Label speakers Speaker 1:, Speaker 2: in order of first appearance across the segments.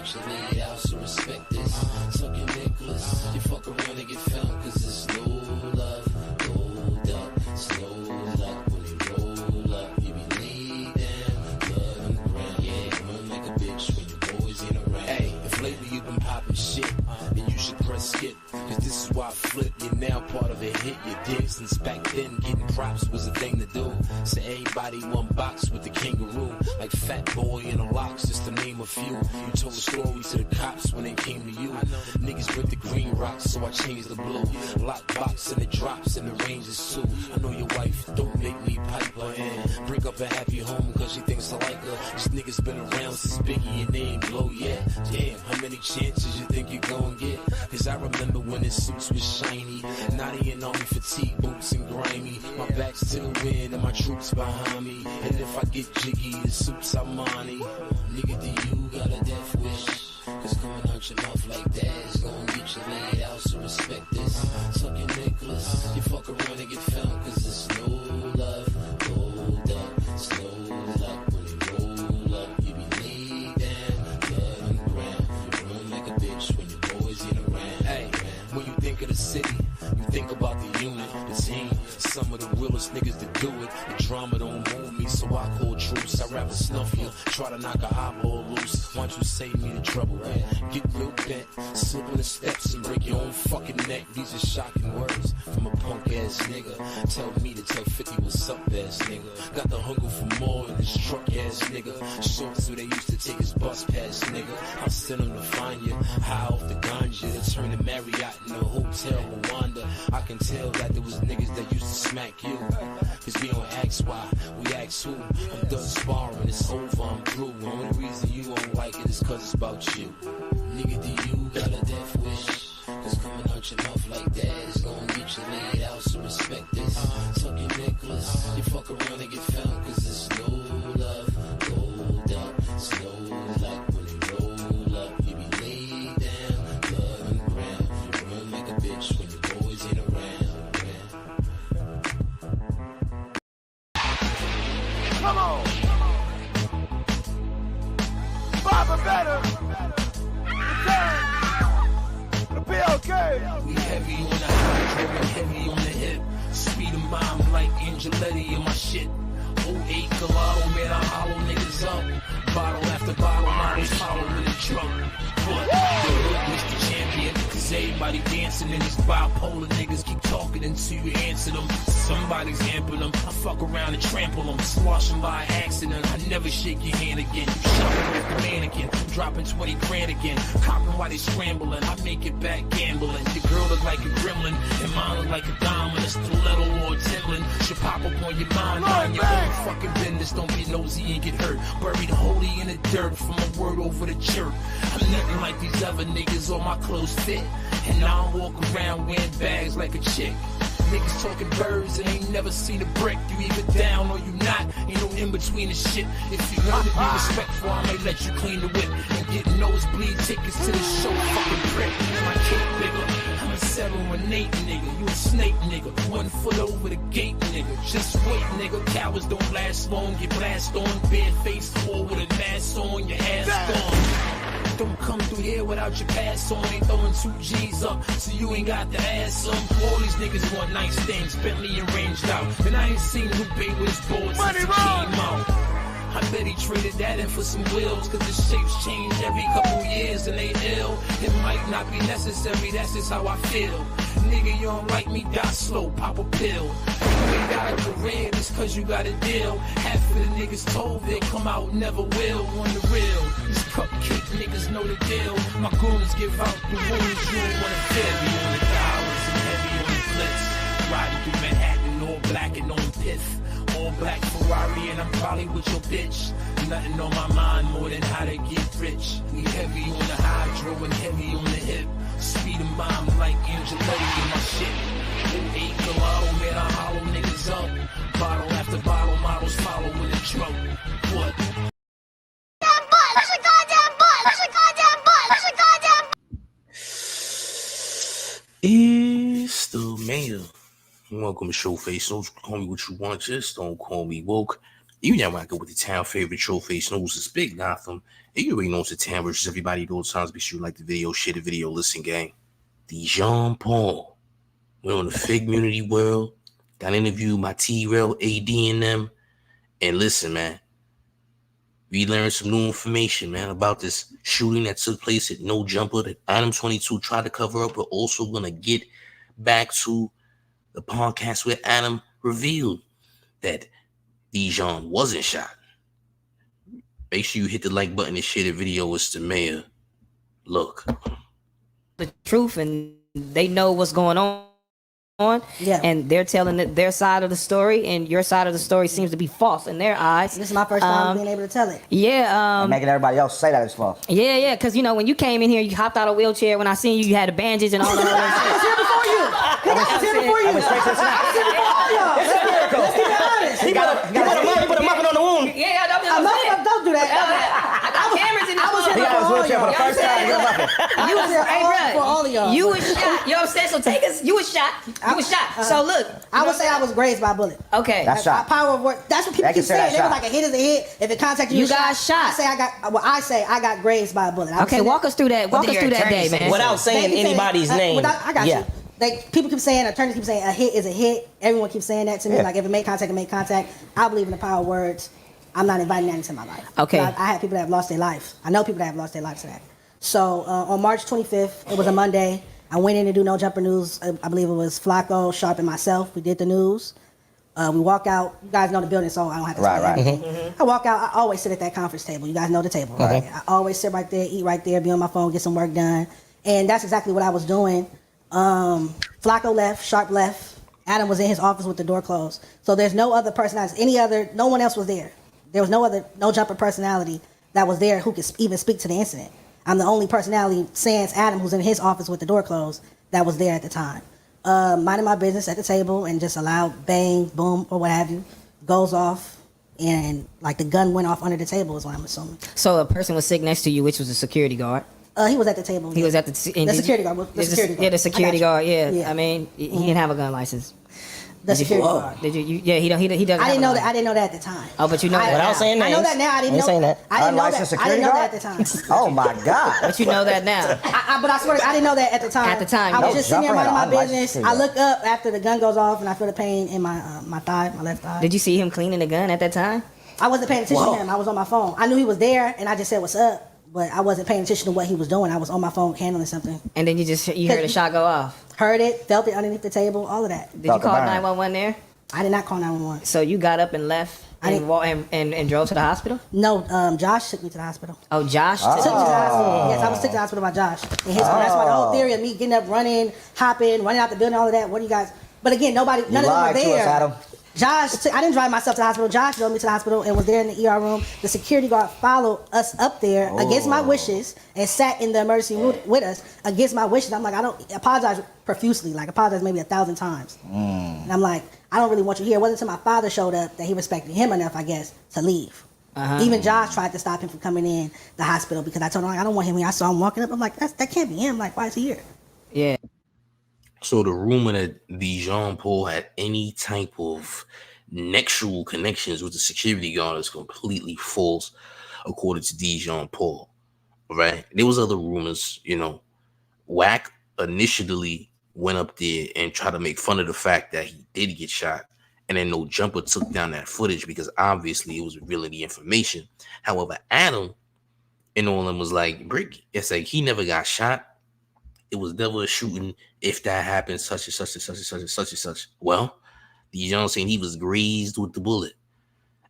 Speaker 1: get you laid out, so respect this. Tucking Nicholas, you fuck around and get found, cause it's no love. Hold up, it's no luck when they roll up. You be laid down, blood on the ground. Yeah, run like a bitch when your boys ain't around. Hey, if lately you been popping shit, then you should press skip, cause this is why I flip. You're now part of a hit, your dick. Since back then, getting props was a thing to do. So everybody one box with the kangaroo, like Fat Boy and the Locks, just to name a few. You told a story to the cops when they came to you. Niggas with the green rocks, so I changed the blue. Lockbox and it drops and the range is too. I know your wife, don't make me pipe her in. Break up a happy home cause she thinks I like her. These niggas been around since Biggie and they ain't blow yet. Damn, how many chances you think you gon' get? Cause I remember when his suits was shiny. Now they in army fatigue, boots and grimy. My back's to the wind and my troops behind me. And if I get jiggy, the suits Armani. Nigga, do you got a death wish? Cause coming out your mouth like that is gon' get you laid out, so respect this. Tucking Nicholas, you fuck around and get found, cause it's no love. Hold up, it's no luck when they roll up. You be laid down, blood on the ground. You run like a bitch when your boys ain't around. Hey, when you think of the city, you think about the unit, the team, some of the realest niggas that do it. The drama don't move me, so I call truce. I'd rather snuff you, try to knock a eyeball loose. Why don't you save me the trouble, man? Get real bent, slip on the steps and break your own fucking neck. These are shocking words from a punk ass nigga. Tell me to tell 50 what's up, ass nigga. Got the hunger for more in this truck ass nigga. Shorts who they used to take his bus pass, nigga. I'll send him to find you, high off the ganja. To turn the Marriott in a hotel Rwanda. I can tell that there was niggas that used to smack you. Cause we don't ask why, we ask who. I'm done sparring, it's over, I'm through. The only reason you don't like it is cause it's about you. Nigga, do you got a death wish? Cause coming out your mouth like that is gon' get you laid out, so respect this. Tucking Nicholas, you fuck around and get found, cause it's no love. Hold up, it's no luck when they roll up. You be laid down, blood on the ground. You run like a bitch when your boys ain't around, man.
Speaker 2: Come on! Bobby better! It'll be okay!
Speaker 1: We heavy on the high, heavy on the hip. Speed of mind like Angeletti in my shit. 08 Gelato, man, I hollow niggas up. Bottle after bottle, models follow with a drunk. What? The hood was the champion. Cause everybody dancing and these bipolar niggas keep talking until you answer them. Somebody's amping them. I fuck around and trample them. Squash them by accident. I never shake your hand again. You shopping off the mannequin. Dropping 20 grand again. Copping while they scrambling. I make it back gambling. Your girl look like a gremlin. And mine look like a diamond. A stiletto or a timlin. Should pop up on your mind. Mind your own fucking business. Don't be nosy and get hurt. Buried holy in the dirt from a word over the jerk. I'm nothing like these other niggas. All my clothes fit. And I don't walk around wearing bags like a chick. Niggas talking birds and ain't never seen a brick. You either down or you not. Ain't no in between the shit. If you want to be respectful, I may let you clean the whip and get nosebleed tickets to the show. Fucking prick. My cake bigger. I'm a 718 nigga. You a snake nigga. 1 foot over the gate nigga. Just wait nigga. Cowards don't last long. Get blast on. Bare face or with a mask on. Your ass gone. Don't come through here without your pass on. Ain't throwing 2 G's up, so you ain't got the ass on. All these niggas want nice things, Bentley arranged out. And I ain't seen Lupe with his boards since he came out. I bet he traded that in for some wheels, cause the shapes change every couple years and they ill. It might not be necessary, that's just how I feel. Nigga, you don't like me, die slow, pop a pill. You ain't got a career, just cause you got a deal. Half of the niggas told they come out, never will. On the real, these cupcake niggas know the deal. My goons give out the wounds, you don't wanna feel. Heavy on the dollars and heavy on the flips. Riding through Manhattan, all black and on pith. All black Ferrari and I'm probably with your bitch. Nothing on my mind more than how to get rich. We heavy on the hydro and heavy on the hip. Speed of mind like Angeletti in my shit. 08 Gelato, man, I hollow niggas up. Bottle after bottle, models follow with a truck. What?
Speaker 3: It's the mayor. Welcome to Showface. Don't call me what you want, just don't call me woke. You now rock with the town favorite Showface news is Big Gotham. And you already know it's the town versus everybody at all times. Be sure to like the video, share the video, listen, gang. Dejon Paul went on the Figgmunity world, got interviewed by T-Rail, AD, and them. And listen, man, we learned some new information, man, about this shooting that took place at No Jumper that Adam22 tried to cover up. We're also going to get back to the podcast where Adam revealed that Dejon wasn't shot. Make sure you hit the like button and share the video with the mayor. Look.
Speaker 4: The truth, and they know what's going on. Yeah. And they're telling their side of the story, and your side of the story seems to be false in their eyes.
Speaker 5: This is my first time being able to tell it.
Speaker 4: Yeah.
Speaker 6: And making everybody else say that it's false.
Speaker 4: Yeah, because you know when you came in here, you hopped out of a wheelchair. When I seen you, you had a bandage and all that.
Speaker 5: I was here before you. I was here before you. I was here before y'all. Let's keep it honest.
Speaker 6: He put a muffin on the wound.
Speaker 4: Yeah,
Speaker 5: don't do that.
Speaker 4: I got cameras in
Speaker 5: I was here
Speaker 6: He got his wheelchair for the first time.
Speaker 5: You was here for all of y'all.
Speaker 4: You was shot. You know what I'm saying? So take us. You was shot. You was shot. So look,
Speaker 5: I would say I was grazed by a bullet.
Speaker 4: Okay.
Speaker 6: That's shot.
Speaker 5: Power of work. That's what people keep saying. They was like a hit is a hit. If it contacted you,
Speaker 4: got shot.
Speaker 5: I say I got grazed by a bullet.
Speaker 4: Okay, walk us through that. Walk us through that day, man.
Speaker 7: Without saying anybody's name.
Speaker 5: I got you. People keep saying, attorneys keep saying a hit is a hit. Everyone keeps saying that to me. Yeah. Like if it made contact, it made contact. I believe in the power of words. I'm not inviting that into my life.
Speaker 4: Okay.
Speaker 5: I had people that have lost their life. I know people that have lost their lives to that. So on March 25th, it was a Monday. I went in to do No Jumper News. I believe it was Flacco, Sharp, and myself. We did the news. We walk out. You guys know the building, so I don't have to tell you. Mm-hmm. I walk out. I always sit at that conference table. You guys know the table, right? I always sit right there, eat right there, be on my phone, get some work done. And that's exactly what I was doing. Flacco left, Sharp left. Adam was in his office with the door closed. So there's no other personality. No one else was there. There was no other No Jumper personality that was there who could even speak to the incident. I'm the only personality, sans Adam, who's in his office with the door closed, that was there at the time. Minding my business at the table and just allowed bang, boom, or what have you, goes off. And like the gun went off under the table is what I'm assuming.
Speaker 4: So a person was sitting next to you, which was a security guard.
Speaker 5: He was at the table.
Speaker 4: He was at the
Speaker 5: security guard. The security guard.
Speaker 4: Yeah, the security guard. Yeah. I mean, he didn't have a gun license.
Speaker 5: The security guard.
Speaker 4: Did you? Yeah, he doesn't.
Speaker 5: I didn't know that. I didn't know that at the time.
Speaker 4: Oh, but you know that.
Speaker 7: Without saying names.
Speaker 5: I know that now. I didn't know that. I didn't know that. I didn't know that at the time.
Speaker 6: Oh my God!
Speaker 4: But you know that now.
Speaker 5: But I swear, I didn't know that at the time.
Speaker 4: At the time,
Speaker 5: I was just sitting there minding my business. I look up after the gun goes off, and I feel the pain in my thigh, my left thigh.
Speaker 4: Did you see him cleaning the gun at that time?
Speaker 5: I wasn't paying attention to him. I was on my phone. I knew he was there, and I just said, "What's up?" But I wasn't paying attention to what he was doing. I was on my phone handling something.
Speaker 4: And then you heard a shot go off.
Speaker 5: Heard it, felt it underneath the table, all of that.
Speaker 4: Did you call 911 there?
Speaker 5: I did not call 911.
Speaker 4: So you got up and left and drove to the hospital?
Speaker 5: No, Josh took me to the hospital.
Speaker 4: Oh, Josh
Speaker 5: took me to the hospital. Yes, I was taken to the hospital by Josh. And that's why the whole theory of me getting up, running, hopping, running out the building, all of that. What do you guys? But again, none of them were there.
Speaker 6: Adam.
Speaker 5: Josh, I didn't drive myself to the hospital. Josh drove me to the hospital and was there in the ER room. The security guard followed us up there against my wishes and sat in the emergency room with us against my wishes. I'm like, I don't apologize profusely, like apologize maybe 1,000 times. And I'm like, I don't really want you here. It wasn't until my father showed up that he respected him enough, I guess, to leave. Even Josh tried to stop him from coming in the hospital because I told him, like, I don't want him here. I saw him walking up. I'm like, that can't be him. Like, why is he here?
Speaker 4: Yeah.
Speaker 3: So the rumor that Dejon Paul had any type of nexual connections with the security guard is completely false, according to Dejon Paul. Right? There was other rumors, Wack initially went up there and tried to make fun of the fact that he did get shot, and then No Jumper took down that footage because obviously it was revealing the information. However, Adam and all of them was like, Brick, it's like he never got shot. It was never a shooting. If that happened, such and such and such and such and such and such. Well, Dejon saying he was grazed with the bullet.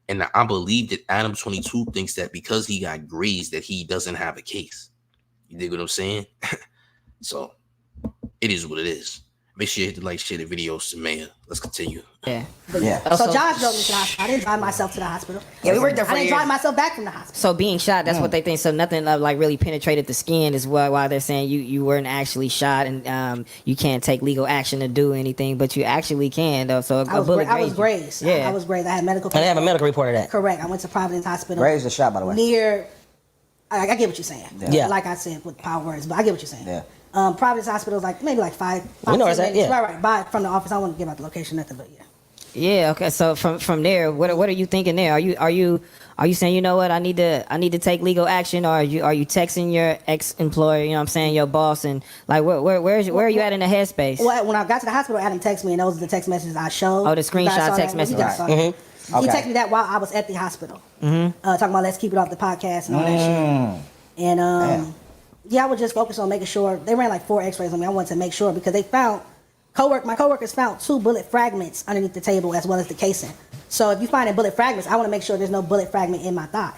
Speaker 3: And I believe that Adam22 thinks that because he got grazed that he doesn't have a case. You dig what I'm saying? So it is what it is. Make sure you hit the like, share the video, Samaya. Let's continue.
Speaker 4: Yeah.
Speaker 5: So Josh drove me to the hospital. I didn't drive myself to the hospital.
Speaker 4: Yeah, we worked there for
Speaker 5: I didn't drive myself back from the hospital.
Speaker 4: So being shot, that's what they think. So nothing like really penetrated the skin is why they're saying you weren't actually shot and you can't take legal action to do anything, but you actually can though. So
Speaker 5: I was grazed.
Speaker 4: Yeah.
Speaker 5: I was grazed. I had medical.
Speaker 7: And they have a medical report of that.
Speaker 5: Correct. I went to Providence Hospital.
Speaker 6: Grazed or shot, by the way.
Speaker 5: Near. I get what you're saying.
Speaker 7: Yeah.
Speaker 5: Like I said with power words, but I get what you're saying.
Speaker 6: Yeah.
Speaker 5: Providence Hospital is like maybe like five
Speaker 7: we know
Speaker 5: 10
Speaker 7: where it's at,
Speaker 5: minutes.
Speaker 7: yeah.
Speaker 5: Right. From the office. I won't give out the location, nothing, but yeah.
Speaker 4: Yeah. Okay. So from there, what are you thinking there? Are you saying, you know what, I need to take legal action, or are you texting your ex-employer, you know what I'm saying, your boss, and like where are you at in the headspace?
Speaker 5: Well, when I got to the hospital, Adam texted me, and those are the text messages I showed.
Speaker 4: Oh, the screenshot text messages.
Speaker 5: He texted me that while I was at the hospital. Talking about let's keep it off the podcast and all that shit. And yeah, I was just focused on making sure. They ran like 4 x-rays on me. I wanted to make sure because they found my coworkers found 2 bullet fragments underneath the table as well as the casing. So if you find bullet fragments, I want to make sure there's no bullet fragment in my thigh.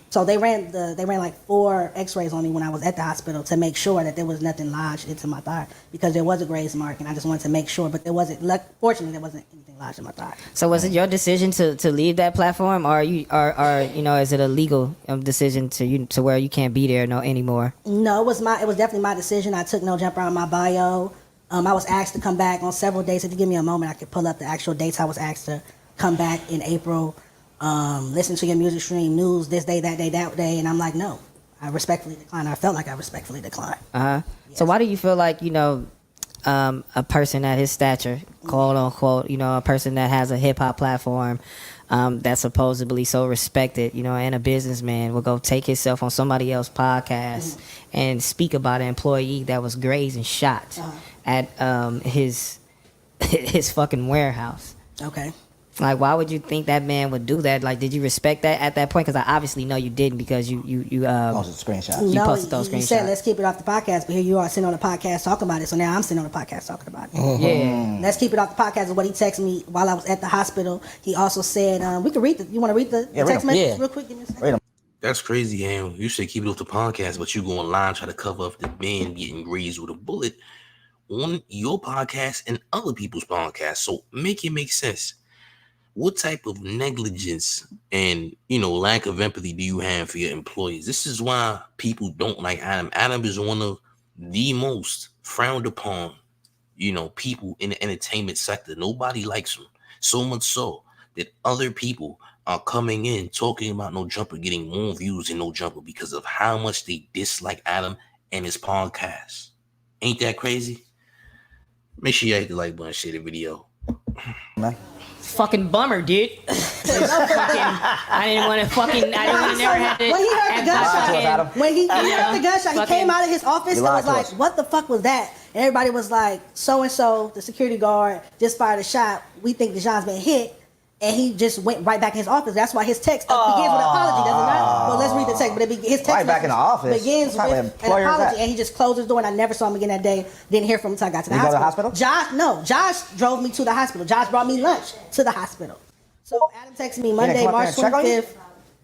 Speaker 5: So they ran like 4 x-rays on me when I was at the hospital to make sure that there was nothing lodged into my thigh, because there was a graze mark, and I just wanted to make sure, but there wasn't. Fortunately, there wasn't anything lodged in my thigh.
Speaker 4: So was it your decision to leave that platform, or is it a legal decision to where you can't be there anymore?
Speaker 5: No, it was definitely my decision. I took no jumper on my bio. I was asked to come back on several dates. If you give me a moment, I could pull up the actual dates I was asked to come back in April. Listen to your music stream, news, this day, that day, and I'm like, no. I respectfully declined. I felt like I respectfully declined. Yes.
Speaker 4: So why do you feel like, a person at his stature, quote unquote, a person that has a hip-hop platform, that's supposedly so respected, and a businessman will go take himself on somebody else's podcast and speak about an employee that was grazed and shot at his fucking warehouse?
Speaker 5: Okay.
Speaker 4: Like, why would you think that man would do that? Like, did you respect that at that point? Because I obviously know you didn't, because you
Speaker 6: posted screenshots.
Speaker 4: You posted those screenshots.
Speaker 5: He said, let's keep it off the podcast, but here you are sitting on the podcast talking about it. So now I'm sitting on the podcast talking about it.
Speaker 4: Yeah.
Speaker 5: Let's keep it off the podcast is what he texted me while I was at the hospital. He also said, we could read you want to read the text message real quick? Give me a second.
Speaker 3: That's crazy, Ham. You say keep it off the podcast, but you go online try to cover up the man getting grazed with a bullet on your podcast and other people's podcasts. So make it make sense. What type of negligence and, lack of empathy do you have for your employees? This is why people don't like Adam. Adam is one of the most frowned upon, people in the entertainment sector. Nobody likes him. So much so that other people are coming in talking about No Jumper getting more views than No Jumper because of how much they dislike Adam and his podcast. Ain't that crazy? Make sure you hit the like button, share the video.
Speaker 4: Fucking bummer, dude. I didn't want to never have to.
Speaker 5: When he heard the gunshot, he came out of his office and was like, what the fuck was that? And everybody was like, so-and-so, the security guard, just fired a shot. We think Dejon's been hit. And he just went right back in his office. That's why his text begins with an apology, does it not? Well, let's read the text. But his text
Speaker 6: right back in the office
Speaker 5: begins with an apology, and he just closed his door. And I never saw him again that day. Didn't hear from him until I got to the hospital.
Speaker 6: Go to the hospital?
Speaker 5: Josh drove me to the hospital. Josh brought me lunch to the hospital. So Adam texted me Monday, March 25th.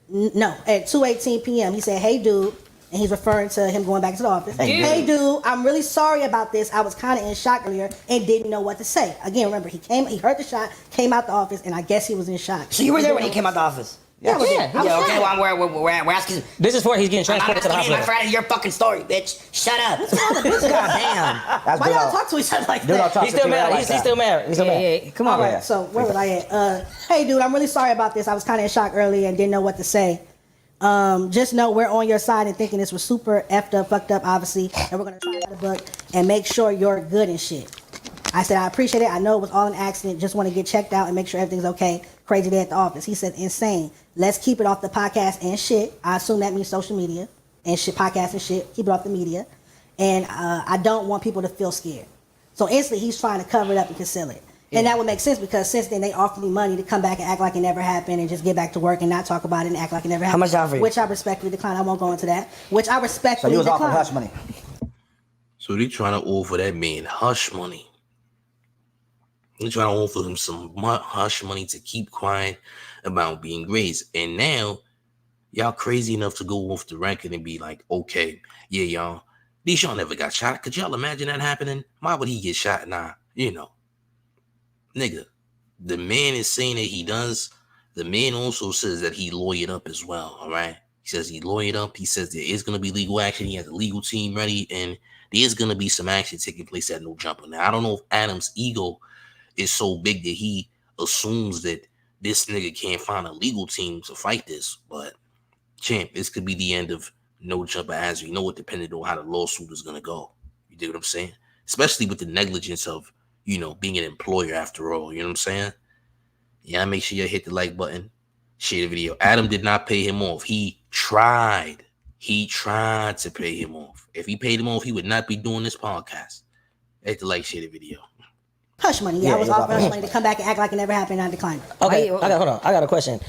Speaker 5: No, at 2:18 p.m. He said, "Hey, dude." And he's referring to him going back to the office. Hey, dude, I'm really sorry about this. I was kind of in shock earlier and didn't know what to say. Again, remember, he heard the shot, came out the office, and I guess he was in shock.
Speaker 7: So you were there when he came out the office?
Speaker 5: Yeah.
Speaker 7: Okay, well, we're asking.
Speaker 6: This is where he's getting transported to the hospital.
Speaker 7: I'm not your fucking story, bitch. Shut up.
Speaker 5: Goddamn. Why y'all talk to each other like that?
Speaker 6: He's still mad. He's still mad.
Speaker 4: Yeah. Come on.
Speaker 5: All right, so where was I at? Hey, dude, I'm really sorry about this. I was kind of in shock earlier and didn't know what to say. Just know we're on your side and thinking this was super effed up, fucked up, obviously, and we're gonna try the book and make sure you're good and shit. I said I appreciate it. I know it was all an accident. Just want to get checked out and make sure everything's okay. Crazy day at the office. He said insane. Let's keep it off the podcast and shit. I assume that means social media and shit, podcast and shit. Keep it off the media, and I don't want people to feel scared. So instantly he's trying to cover it up and conceal it. And that would make sense because since then they offered me money to come back and act like it never happened and just get back to work and not talk about it and act like it never happened.
Speaker 7: How much offer you?
Speaker 5: Which I respectfully declined. I won't go into that. Which I respectfully declined.
Speaker 6: So you was offered hush money.
Speaker 3: So they trying to offer that man hush money. They trying to offer him some hush money to keep quiet about being grazed. And now y'all crazy enough to go off the record and be like, okay, yeah, y'all, Dejon never got shot. Could y'all imagine that happening? Why would he get shot? Nah, nigga, the man is saying that he does. The man also says that he lawyered up as well, all right? He says he lawyered up. He says there is going to be legal action. He has a legal team ready, and there is going to be some action taking place at No Jumper. Now, I don't know if Adam's ego is so big that he assumes that this nigga can't find a legal team to fight this, but, champ, this could be the end of No Jumper as we know it, depending on how the lawsuit is going to go. You dig what I'm saying? Especially with the negligence of, being an employer after all, you know what I'm saying? Yeah, make sure you hit the like button, share the video. Adam did not pay him off. He tried to pay him off. If he paid him off, he would not be doing this podcast. Hit the like, share the video.
Speaker 5: Hush money. Yeah, I was offering hush money to come back and act like it never happened, and I declined it.
Speaker 6: Okay, hold on. I got a question.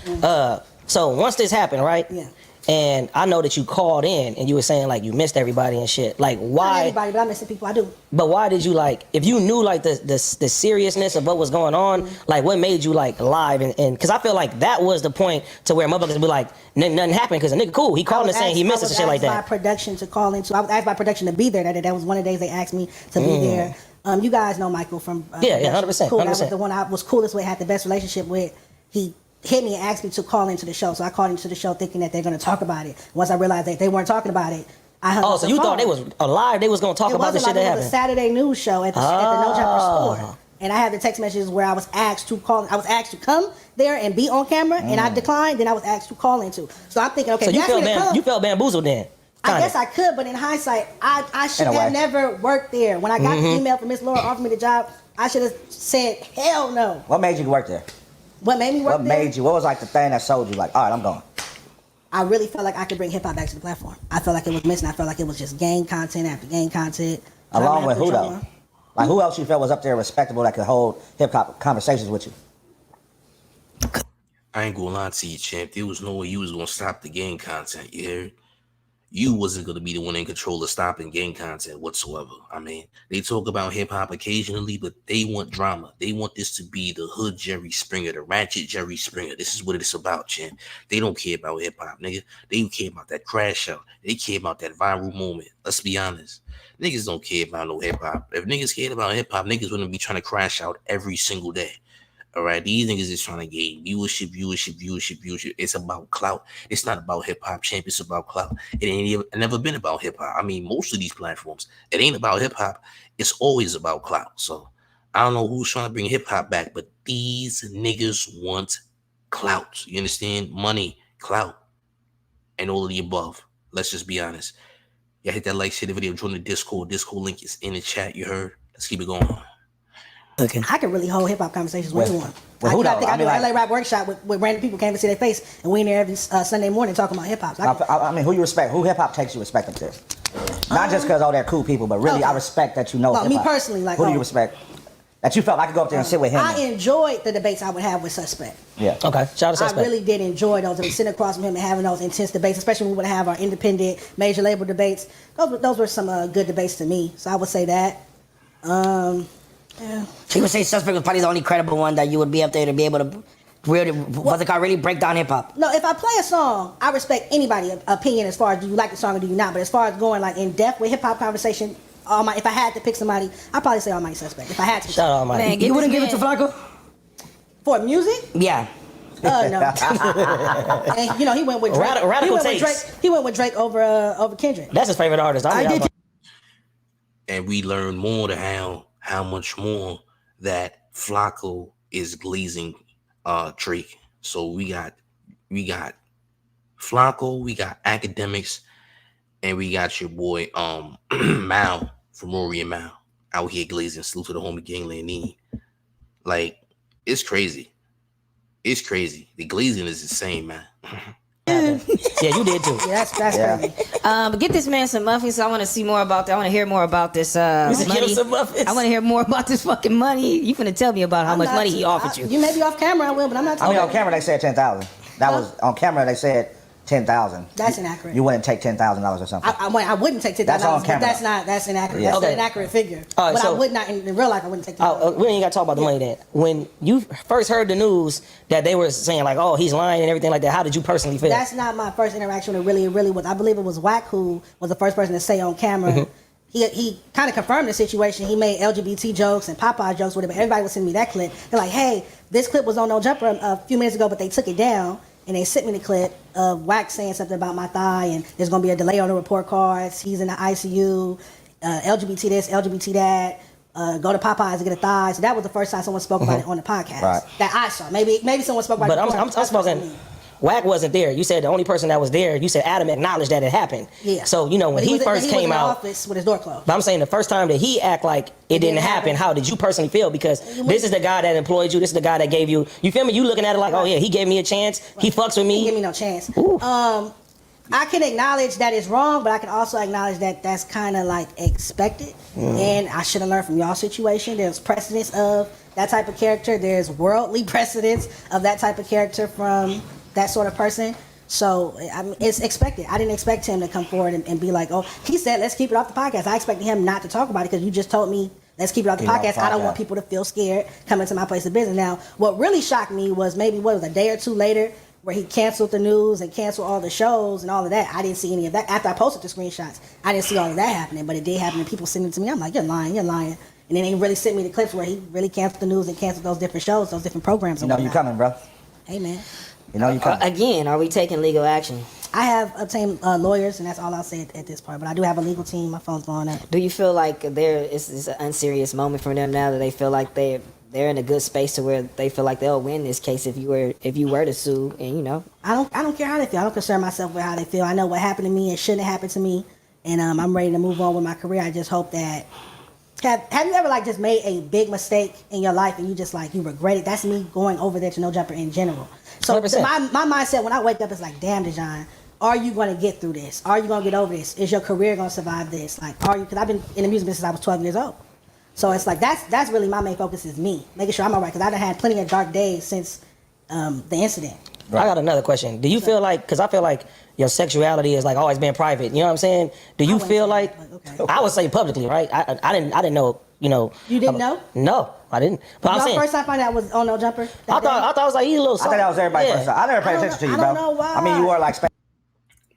Speaker 6: So once this happened, right?
Speaker 5: Yeah.
Speaker 6: And I know that you called in and you were saying like you missed everybody and shit. Like why?
Speaker 5: Not everybody, but I'm missing people. I do.
Speaker 6: But why did you like? If you knew like the seriousness of what was going on, like what made you like live and because I feel like that was the point to where motherfuckers would be like nothing happened because a nigga cool. He called and saying he missed us and shit like that.
Speaker 5: I was asked by production to call into. I was asked by production to be there. That was one of the days they asked me to be there. You guys know Michael from
Speaker 6: 100%.
Speaker 5: Cool. That was the one I was coolest with, had the best relationship with. He hit me and asked me to call into the show, so I called into the show thinking that they're going to talk about it. Once I realized that they weren't talking about it, I hung up
Speaker 6: so
Speaker 5: the
Speaker 6: you
Speaker 5: phone.
Speaker 6: thought they was alive? They was going to talk about the shit that happened?
Speaker 5: It was a Saturday news show at the No Jumper store, and I had the text messages where I was asked to call. I was asked to come there and be on camera, and I declined. Then I was asked to call into. So I'm thinking, okay,
Speaker 6: so you felt bamboozled then.
Speaker 5: I guess I could, but in hindsight, I should have never worked there. When I got the email from Miss Laura offering me the job, I should have said, hell no.
Speaker 8: What made you work there?
Speaker 5: What made me work there?
Speaker 8: What made you? What was like the thing that sold you? Like, all right, I'm going.
Speaker 5: I really felt like I could bring hip hop back to the platform. I felt like it was missing. I felt like it was just gang content after gang content.
Speaker 8: Along with who though? Like who else you felt was up there respectable that could hold hip hop conversations with you?
Speaker 3: I ain't gonna lie to you, champ. There was no way you was gonna stop the gang content. You heard? You wasn't gonna be the one in control of stopping gang content whatsoever. I mean, they talk about hip hop occasionally, but they want drama. They want this to be the hood Jerry Springer, the ratchet Jerry Springer. This is what it's about, champ. They don't care about hip hop, nigga. They care about that crash out. They care about that viral moment. Let's be honest. Niggas don't care about no hip hop. If niggas cared about hip hop, niggas wouldn't be trying to crash out every single day. All right, these niggas is trying to gain viewership. It's about clout. It's not about hip hop, champ. It's about clout. It ain't never been about hip hop. I mean, most of these platforms, it ain't about hip hop. It's always about clout. So I don't know who's trying to bring hip hop back, but these niggas want clout. You understand? Money, clout, and all of the above. Let's just be honest. Yeah, hit that like, share the video, join the Discord. Discord link is in the chat. You heard? Let's keep it going.
Speaker 5: Okay. I can really hold hip hop conversations with anyone.
Speaker 8: Well, who
Speaker 5: I think I do
Speaker 8: like,
Speaker 5: an LA rap workshop with random people, can't even see their face, and we in there every Sunday morning talking about hip hop.
Speaker 8: I mean, who you respect? Who hip hop takes you respect them to? Not just because they're cool people, but really, I respect that you know.
Speaker 5: No, me personally, like
Speaker 8: who do you respect? That you felt like I could go up there and sit with him.
Speaker 5: I enjoyed the debates I would have with Suspect.
Speaker 8: Yeah.
Speaker 6: Okay. Shout out to Suspect.
Speaker 5: I really did enjoy those. Sitting across from him and having those intense debates, especially when we would have our independent major label debates. Those were some good debates to me. So I would say that. Yeah.
Speaker 7: She would say Suspect was probably the only credible one that you would be up there to be able to really break down hip hop.
Speaker 5: No, if I play a song, I respect anybody's opinion as far as do you like the song or do you not. But as far as going like in depth with hip hop conversation, if I had to pick somebody, I'd probably say Almighty Suspect. If I had to.
Speaker 6: Shout out Almighty.
Speaker 7: You wouldn't give it to Flacco?
Speaker 5: For music?
Speaker 7: Yeah.
Speaker 5: No. And you know he went with Drake.
Speaker 6: Radical taste.
Speaker 5: He went with Drake over Kendrick.
Speaker 6: That's his favorite artist. I did.
Speaker 3: And we learned more to how much more that Flacco is glazing Drake. So we got Flacco, we got Academics, and we got your boy Mal from Rory and Mal out here glazing. Salute to the homie Gangland Knee. Like, it's crazy. It's crazy. The glazing is insane, man.
Speaker 6: Yeah, you did too.
Speaker 5: Yeah, that's crazy.
Speaker 4: But get this man some muffins. I want to see more about that. I want to hear more about this money.
Speaker 6: Some muffins.
Speaker 4: I want to hear more about this fucking money. You finna tell me about how much money he offered you.
Speaker 5: You may be off camera, I will, but I'm not telling you.
Speaker 8: on camera they said 10,000. That was on camera they said 10,000.
Speaker 5: That's inaccurate.
Speaker 8: You wouldn't take $10,000 or something.
Speaker 5: I wouldn't take $10,000.
Speaker 8: That's on camera.
Speaker 5: That's inaccurate.
Speaker 8: Yeah.
Speaker 5: That's
Speaker 6: Okay.
Speaker 5: an inaccurate figure.
Speaker 6: All right,
Speaker 5: but
Speaker 6: so-
Speaker 5: I would not in real life. I wouldn't take $10,000.
Speaker 6: We ain't got to talk about the money then. When you first heard the news that they were saying like, oh, he's lying and everything like that, how did you personally feel?
Speaker 5: That's not my first interaction. It really was. I believe it was Wack who was the first person to say on camera.
Speaker 6: Mm-hmm.
Speaker 5: He kind of confirmed the situation. He made LGBT jokes and Popeye jokes with it, but everybody was sending me that clip. They're like, hey, this clip was on No Jumper a few minutes ago, but they took it down. And they sent me the clip of Wack saying something about my thigh, and there's going to be a delay on the report cards. He's in the ICU, LGBT this, LGBT that, go to Popeyes to get a thigh. So that was the first time someone spoke about it on the podcast.
Speaker 8: Right.
Speaker 5: That I saw. Maybe someone spoke about
Speaker 6: But
Speaker 5: it before.
Speaker 6: I'm
Speaker 5: That's
Speaker 6: smoking.
Speaker 5: what
Speaker 6: Wack wasn't there. You said the only person that was there, you said Adam acknowledged that it happened.
Speaker 5: Yeah.
Speaker 6: So, you know, when he first
Speaker 5: was
Speaker 6: came
Speaker 5: in the
Speaker 6: out,
Speaker 5: office with his door closed.
Speaker 6: but I'm saying the first time that he act like it didn't happen, how did you personally feel? Because this is the guy that employed you. This is the guy that gave you feel me? You looking at it like, oh yeah, he gave me a chance. Right. He fucks with me.
Speaker 5: He didn't give me no chance. I can acknowledge that it's wrong, but I can also acknowledge that that's kind of like expected. And I should have learned from y'all situation. There's precedence of that type of character. There's worldly precedence of that type of character from that sort of person. So I mean, it's expected. I didn't expect him to come forward and be like, oh, he said, let's keep it off the podcast. I expected him not to talk about it because you just told me, let's keep it off the podcast. I don't want people to feel scared coming to my place of business. Now, what really shocked me was maybe, a day or two later, where he canceled the news and canceled all the shows and all of that. I didn't see any of that. After I posted the screenshots, I didn't see all of that happening, but it did happen and people sending it to me. I'm like, you're lying. And then they really sent me the clips where he really canceled the news and canceled those different shows, those different programs.
Speaker 8: You know you coming, bro.
Speaker 5: Hey, man.
Speaker 8: You know you coming.
Speaker 4: Again, are we taking legal action?
Speaker 5: I have obtained lawyers, and that's all I'll say at this part. But I do have a legal team. My phone's blowing up.
Speaker 4: Do you feel like it's an unserious moment for them now that they feel like they're in a good space to where they feel like they'll win this case if you were to sue? And you know, I
Speaker 5: don't care how they feel. I don't concern myself with how they feel. I know what happened to me. It shouldn't have happened to me, and I'm ready to move on with my career. I just hope that. Have you ever like just made a big mistake in your life and you just like you regret it? That's me going over there to No Jumper in general. So my mindset when I wake up is like, damn, Dejon, are you going to get through this? Are you going to get over this? Is your career going to survive this? Like, are you? Because I've been in the music business since I was 12 years old. So it's like that's really my main focus is me making sure I'm all right because I've had plenty of dark days since the incident.
Speaker 6: Right. I got another question. Do you feel like, because I feel like your sexuality is like always been private, you know what I'm saying? Do you feel like, okay. I would say publicly, right? I didn't know, you know.
Speaker 5: You didn't know?
Speaker 6: No, I didn't. But I'm saying,
Speaker 5: first time I found out was on No Jumper?
Speaker 6: I thought it was like, he's a little soft.
Speaker 8: I thought that was everybody's first time. I never paid attention to you, bro.
Speaker 5: I don't know why.
Speaker 8: I mean, you were like...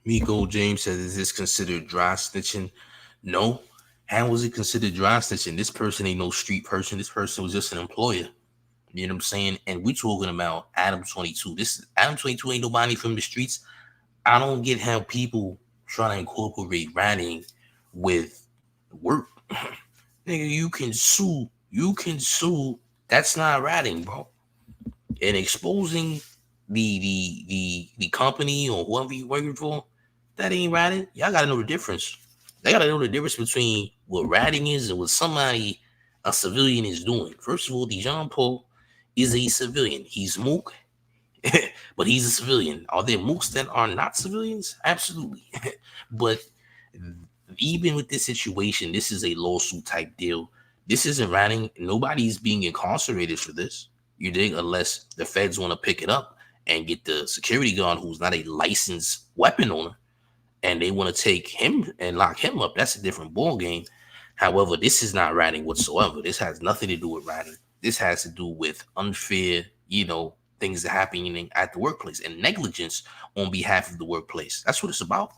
Speaker 3: Miko James says, is this considered dry snitching? No. How was it considered dry snitching? This person ain't no street person. This person was just an employer. You know what I'm saying? And we're talking about Adam22. This Adam22 ain't nobody from the streets. I don't get how people try to incorporate writing with work. Nigga, you can sue. You can sue. That's not writing, bro. And exposing the company or whoever you working for, that ain't writing. Y'all gotta know the difference. They gotta know the difference between what writing is and what a civilian is doing. First of all, Dejon Paul is a civilian. He's mook, but he's a civilian. Are there mooks that are not civilians? Absolutely. But even with this situation, this is a lawsuit type deal. This isn't writing. Nobody's being incarcerated for this. You dig? Unless the feds want to pick it up and get the security guard who's not a licensed weapon owner, and they want to take him and lock him up. That's a different ball game. However, this is not writing whatsoever. This has nothing to do with writing. This has to do with unfair, things that happening at the workplace and negligence on behalf of the workplace. That's what it's about.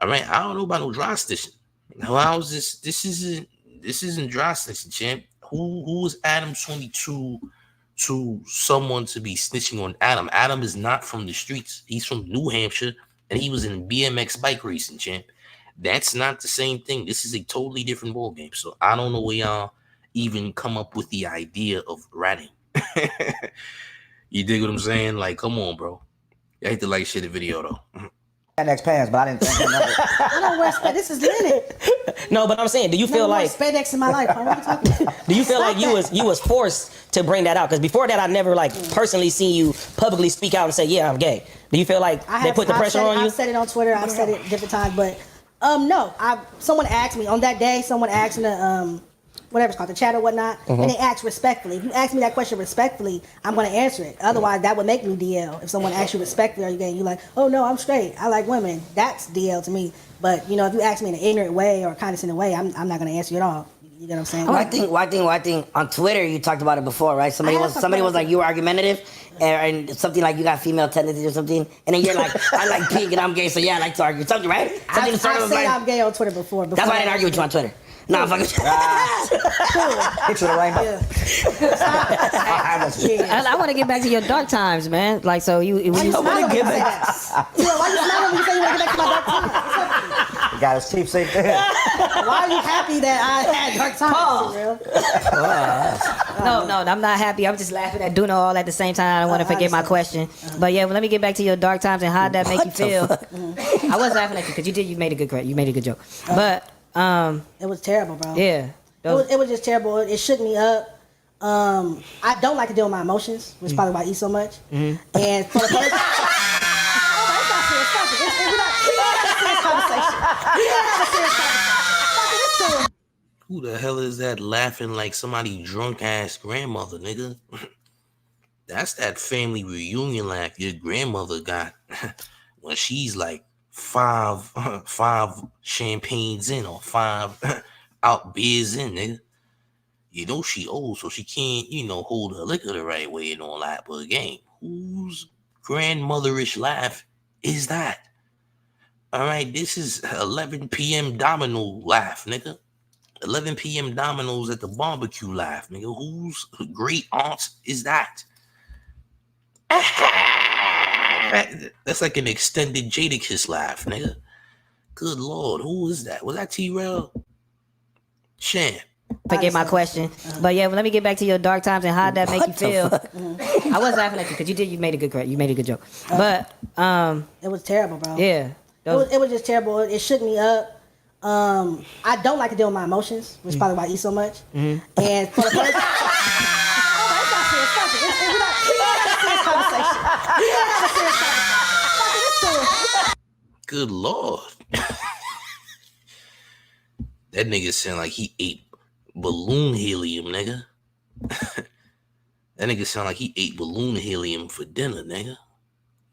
Speaker 3: All right. I don't know about no dry stitching. How is this? This isn't dry stitching, champ. Who is Adam22 to someone to be snitching on Adam? Adam is not from the streets. He's from New Hampshire, and he was in BMX bike racing, champ. That's not the same thing. This is a totally different ball game. So I don't know where y'all even come up with the idea of ratting. You dig what I'm saying? Like, come on, bro. I hate to like shit the video though.
Speaker 8: FedEx pants, but I didn't think
Speaker 5: I don't wear FedEx. This is limited.
Speaker 6: No, but I'm saying, do you feel like
Speaker 5: FedEx in my life? What are you talking about?
Speaker 6: Do you feel like you was forced to bring that out? Because before that, I never personally seen you publicly speak out and say, yeah, I'm gay. Do you feel like they put the pressure on you?
Speaker 5: I've said it on Twitter. I've said it different times, but no. Someone asked me on that day. Someone asked in the whatever it's called, the chat or whatnot, and they asked respectfully. If you ask me that question respectfully, I'm going to answer it. Otherwise, that would make me DL. If someone asks you respectfully, are you gay? You're like, oh no, I'm straight. I like women. That's DL to me. But if you ask me in an ignorant way or condescending way, I'm not going to answer you at all. You get what I'm saying?
Speaker 7: I think on Twitter you talked about it before, right? Somebody was like, you were argumentative, and something like you got female tendencies or something, and then you're like, I like pink and I'm gay, so yeah, I like to argue. Something, right?
Speaker 5: I've said I'm gay on Twitter before.
Speaker 7: That's why I didn't argue with you on Twitter. No, fucking.
Speaker 8: Hit you with a rainbow.
Speaker 4: I want to get back to your dark times, man. Like, so you.
Speaker 5: Why you smiling when you say that? Why you smiling when you say you want to get back to my dark times?
Speaker 8: You got his teeth sick.
Speaker 5: Why are you happy that I had dark times?
Speaker 4: No, I'm not happy. I'm just laughing at doing it all at the same time. I don't want to forget my question. But yeah, let me get back to your dark times and how that make you feel. I wasn't laughing at you because you made a good joke. But
Speaker 5: it was terrible, bro.
Speaker 4: Yeah,
Speaker 5: it was just terrible. It shook me up. I don't like to deal with my emotions, which is probably why I eat so much. And for the first
Speaker 3: Who the hell is that laughing like somebody drunk ass grandmother, nigga? That's that family reunion laugh your grandmother got when she's like five champagnes in or 5 out beers in, nigga. You know she old, so she can't, hold her liquor the right way and all that. But again, whose grandmotherish laugh is that? All right, this is 11 p.m. domino laugh, nigga. 11 p.m. dominoes at the barbecue laugh, nigga. Whose great aunt is that? That's like an extended Jadakiss laugh, nigga. Good Lord, who is that? Was that T-Rail? Shan.
Speaker 4: Forget my question. But yeah, let me get back to your dark times and how that make you feel. I wasn't laughing at you because you made a good joke. But
Speaker 5: it was terrible, bro.
Speaker 4: Yeah.
Speaker 5: It was just terrible. It shook me up. I don't like to deal with my emotions, which is probably why I eat so much. And for the first
Speaker 3: Good Lord. That nigga sound like he ate balloon helium, nigga. That nigga sound like he ate balloon helium for dinner, nigga.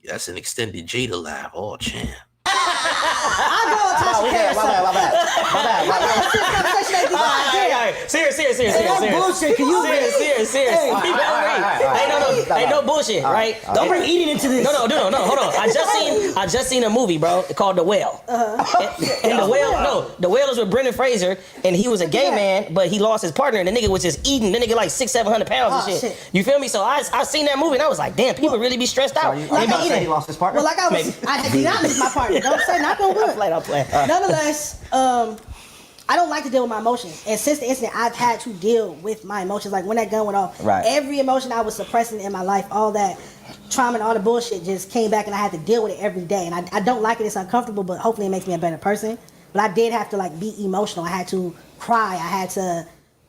Speaker 3: That's an extended Jada laugh. Oh, champ.
Speaker 6: Serious. Ain't no bullshit, right?
Speaker 7: Don't bring eating into this.
Speaker 6: No, hold on. I just seen a movie, bro, called The Whale. And The Whale is with Brendan Fraser, and he was a gay man, but he lost his partner, and the nigga was just eating. The nigga like 600-700 pounds and shit. You feel me? So I seen that movie, and I was like, damn, people really be stressed out.
Speaker 8: He lost his partner?
Speaker 5: Well, I did not lose my partner. Don't say not no good.
Speaker 6: I'm playing.
Speaker 5: Nonetheless, I don't like to deal with my emotions. And since the incident, I've had to deal with my emotions. Like when that gun went off, every emotion I was suppressing in my life, all that trauma and all the bullshit just came back, and I had to deal with it every day. And I don't like it. It's uncomfortable, but hopefully it makes me a better person. But I did have to like be emotional. I had to cry. I had to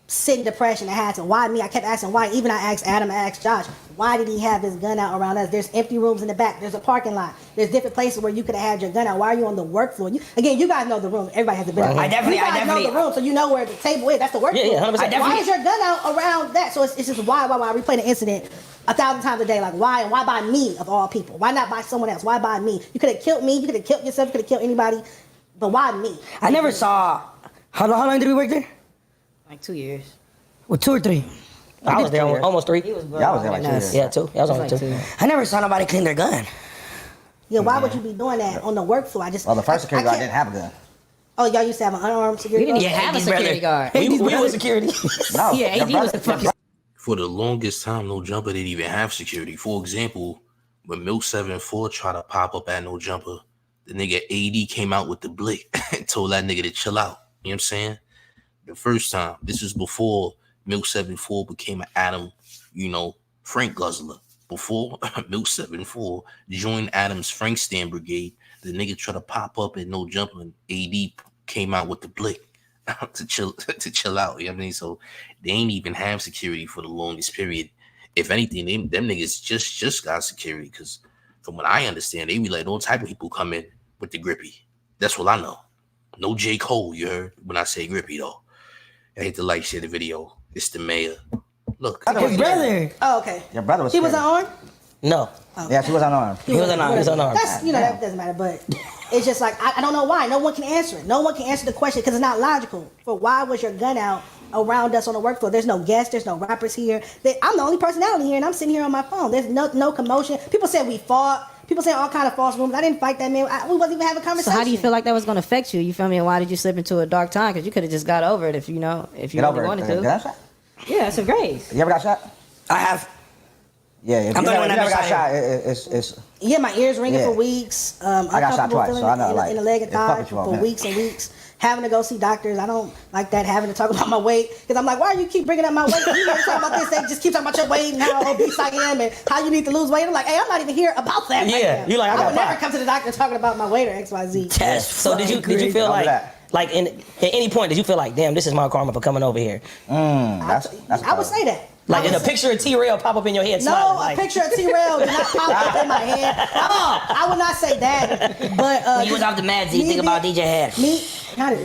Speaker 5: sit in depression. I had to, why me? I kept asking why. Even I asked Adam, I asked Josh, why did he have his gun out around us? There's empty rooms in the back. There's a parking lot. There's different places where you could have had your gun out. Why are you on the work floor? You guys know the room. Everybody has a gun.
Speaker 7: I definitely
Speaker 5: know the room, so you know where the table is. That's the work floor.
Speaker 6: Yeah, 100%.
Speaker 5: Why is your gun out around that? So it's just why we play the incident 1,000 times a day. Like why by me of all people? Why not by someone else? Why by me? You could have killed me. You could have killed yourself. You could have killed anybody. But why me?
Speaker 7: I never saw. How long did we work there?
Speaker 4: Like 2 years.
Speaker 7: Well, 2 or 3.
Speaker 6: I was there almost 3.
Speaker 4: He was
Speaker 8: I was there like 2 years.
Speaker 6: Yeah, 2. I was only 2.
Speaker 7: I never saw nobody clean their gun.
Speaker 5: Yeah, why would you be doing that on the work floor?
Speaker 8: Well, the first security guard didn't have a gun.
Speaker 5: Oh, y'all used to have an unarmed security
Speaker 4: We
Speaker 5: guard?
Speaker 4: didn't even have a security guard.
Speaker 6: We were security.
Speaker 8: No.
Speaker 4: Yeah, AD was the fucking...
Speaker 3: For the longest time, No Jumper didn't even have security. For example, when Milk 74 tried to pop up at No Jumper, the nigga AD came out with the blick and told that nigga to chill out. You know what I'm saying? The first time. This was before Milk 74 became an Adam, Frank guzzler. Before Milk 74 joined Adam's Frank Stand Brigade, the nigga tried to pop up at No Jumper, and AD came out with the blick to chill out. You know what I mean? So they ain't even have security for the longest period. If anything, them niggas just got security, because from what I understand, they be like all type of people come in with the grippy. That's what I know. No J. Cole, you heard when I say grippy though. I hate to share the video. It's the mayor. Look.
Speaker 7: His brother.
Speaker 5: Oh, okay.
Speaker 8: Your brother was
Speaker 5: He was
Speaker 8: scared.
Speaker 5: unarmed?
Speaker 6: No.
Speaker 5: Oh.
Speaker 8: Yeah, she was unarmed.
Speaker 6: He was unarmed.
Speaker 5: That's, that doesn't matter, but it's just like, I don't know why. No one can answer it. No one can answer the question because it's not logical. For why was your gun out around us on the work floor? There's no guests. There's no rappers here. I'm the only personality here, and I'm sitting here on my phone. There's no commotion. People said we fought. People say all kind of false rumors. I didn't fight that man. We wasn't even having a conversation.
Speaker 4: So how do you feel like that was going to affect you? You feel me? And why did you slip into a dark time? Because you could have just got over it if you really wanted to.
Speaker 8: Gunshot?
Speaker 4: Yeah, it's a grace.
Speaker 8: You ever got shot?
Speaker 7: I have.
Speaker 8: Yeah, if
Speaker 7: I'm
Speaker 8: you
Speaker 7: the one
Speaker 8: never
Speaker 7: that
Speaker 8: got shot, it's
Speaker 5: Yeah, my ears ringing for weeks.
Speaker 8: I got shot twice, so I know,
Speaker 5: in the leg and
Speaker 8: it fuck
Speaker 5: thigh
Speaker 8: with you all,
Speaker 5: for
Speaker 8: man.
Speaker 5: weeks and weeks. having to go see doctors. I don't like that, having to talk about my weight. Because I'm like, why do you keep bringing up my weight? You never talk about this. They just keep talking about your weight and how obese I am and how you need to lose weight. I'm like, hey, I'm not even here about that right now.
Speaker 6: You're like,
Speaker 5: I would never come to the doctor talking about my weight or XYZ.
Speaker 7: That's
Speaker 6: So did you feel like at any point did you feel like, damn, this is my karma for coming over here?
Speaker 8: That's
Speaker 5: I would say that.
Speaker 6: Like, in a picture of T-Rail pop up in your head?
Speaker 5: No,
Speaker 6: smiling,
Speaker 5: a
Speaker 6: like,
Speaker 5: picture of T-Rail did not pop up in my head. I would not say that. But
Speaker 7: when you was off the meds, you think about DJ Head.
Speaker 5: Me?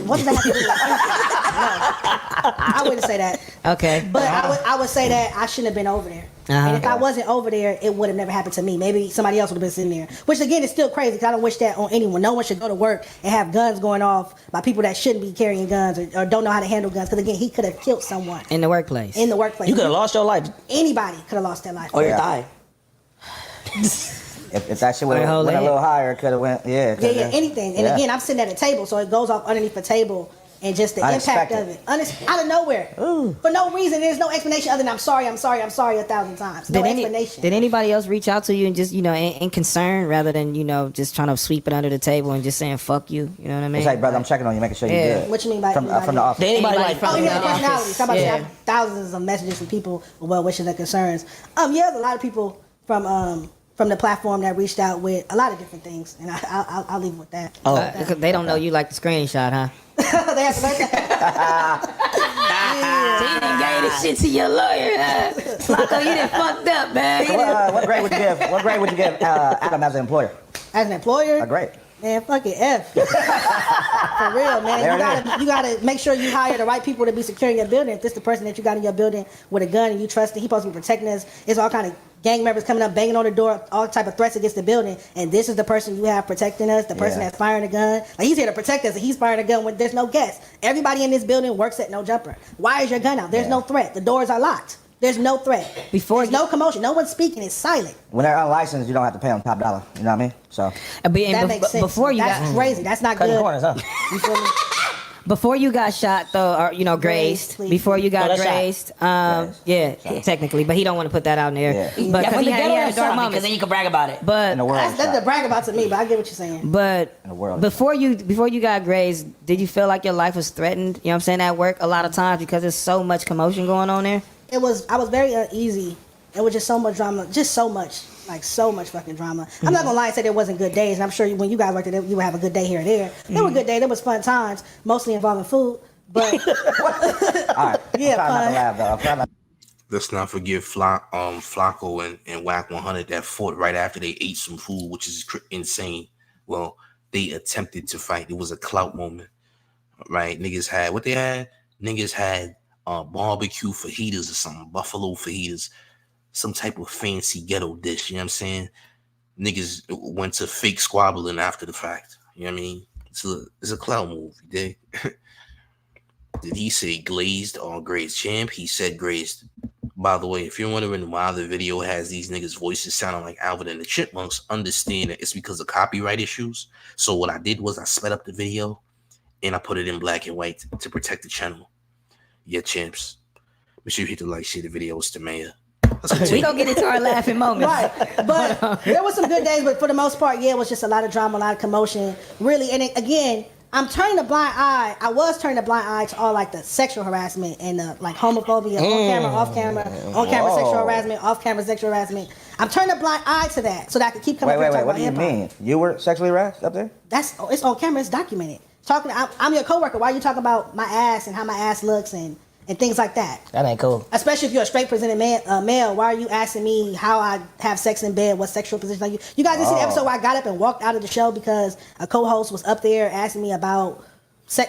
Speaker 5: What does that have to do with no, I wouldn't say that.
Speaker 4: Okay.
Speaker 5: But I would say that I shouldn't have been over there. And if I wasn't over there, it would have never happened to me. Maybe somebody else would have been sitting there. Which, again, is still crazy because I don't wish that on anyone. No one should go to work and have guns going off by people that shouldn't be carrying guns or don't know how to handle guns. Because, again, he could have killed someone.
Speaker 4: In the workplace.
Speaker 5: In the workplace.
Speaker 6: you could have lost your life.
Speaker 5: Anybody could have lost their life.
Speaker 7: Or your thigh.
Speaker 8: If that shit would have went a little higher, it could have went,
Speaker 5: Yeah, anything. And again, I'm sitting at a table, so it goes off underneath the table. And just the impact of it. Out of nowhere. Ooh. For no reason. There's no explanation other than I'm sorry 1,000 times. No explanation.
Speaker 4: Did anybody else reach out to you and just, in concern rather than, just trying to sweep it under the table and just saying, fuck you? You know what I mean?
Speaker 8: It's like, brother, I'm checking on you, making sure you're good.
Speaker 5: What you mean by
Speaker 8: from the office?
Speaker 6: Did anybody like
Speaker 5: from the office? I have thousands of messages from people with well wishes and concerns. There's a lot of people from the platform that reached out with a lot of different things. And I'll leave it with that.
Speaker 4: Because they don't know you like the screenshot, huh?
Speaker 5: They have to learn that.
Speaker 4: So you didn't give this shit to your lawyer, huh? Flacco, you done fucked up, man.
Speaker 8: What grade would you give Adam as an employer?
Speaker 5: As an employer?
Speaker 8: A grade.
Speaker 5: Man, fucking F. For real, man. You gotta make sure you hire the right people to be securing your building. If this the person that you got in your building with a gun and you trust it, he's supposed to be protecting us. It's all kind of gang members coming up, banging on the door, all type of threats against the building. And this is the person you have protecting us, the person that's firing a gun. Like, he's here to protect us, and he's firing a gun when there's no guests. Everybody in this building works at No Jumper. Why is your gun out? There's no threat. The doors are locked. There's no threat. There's no commotion. No one's speaking. It's silent.
Speaker 8: When they're unlicensed, you don't have to pay them top dollar. You know what I mean? So
Speaker 5: that makes sense. That's crazy. That's not good.
Speaker 6: Corners, huh?
Speaker 5: You feel me?
Speaker 4: Before you got shot, though, or grazed. Before you got grazed, technically, but he don't want to put that out there.
Speaker 7: Yeah.
Speaker 4: But
Speaker 7: When
Speaker 4: he
Speaker 7: the
Speaker 4: had
Speaker 7: ghetto
Speaker 4: a
Speaker 7: is
Speaker 4: dark
Speaker 7: shot,
Speaker 4: moment.
Speaker 7: because then you can brag about it.
Speaker 4: But
Speaker 8: in the world,
Speaker 5: that's the brag about to me. But I get what you're saying.
Speaker 4: But
Speaker 8: in the world,
Speaker 4: before you got grazed, did you feel like your life was threatened? You know what I'm saying? At work, a lot of times because there's so much commotion going on there.
Speaker 5: I was very uneasy. It was just so much drama, just so much fucking drama. I'm not gonna lie and say there wasn't good days, and I'm sure when you guys worked there, you would have a good day here or there. There were good days, there was fun times, mostly involving food, but
Speaker 8: all right.
Speaker 5: yeah, fun.
Speaker 3: Let's not forget Flacco and Whack 100 that fought right after they ate some food, which is insane. Well, they attempted to fight. It was a clout moment, right? Niggas had barbecue fajitas or something, buffalo fajitas, some type of fancy ghetto dish, you know what I'm saying? Niggas went to fake squabbling after the fact, you know what I mean? It's a clout move, you dig? Did he say glazed or grazed? Champ, he said grazed. By the way, if you're wondering why the video has these niggas' voices sounding like Alvin and the Chipmunks, understand that it's because of copyright issues. So what I did was I sped up the video and I put it in black and white to protect the channel. Yeah, champs. Make sure you hit the like, share the video. It's the mayor.
Speaker 4: We gonna get into our laughing moments.
Speaker 5: Right. But there was some good days, but for the most part, it was just a lot of drama, a lot of commotion. Really, and again, I'm turning a blind eye. I was turning a blind eye to all like the sexual harassment and like homophobia, on camera, off camera, on camera sexual harassment, off camera sexual harassment. I'm turning a blind eye to that so that I can keep coming.
Speaker 8: Wait. What do you mean? You were sexually harassed up there?
Speaker 5: It's on camera. It's documented. I'm your coworker. Why are you talking about my ass and how my ass looks and things like that?
Speaker 6: That ain't cool.
Speaker 5: Especially if you're a straight presented male. Why are you asking me how I have sex in bed, what sexual position are you? You guys didn't see the episode where I got up and walked out of the show because a co-host was up there asking me about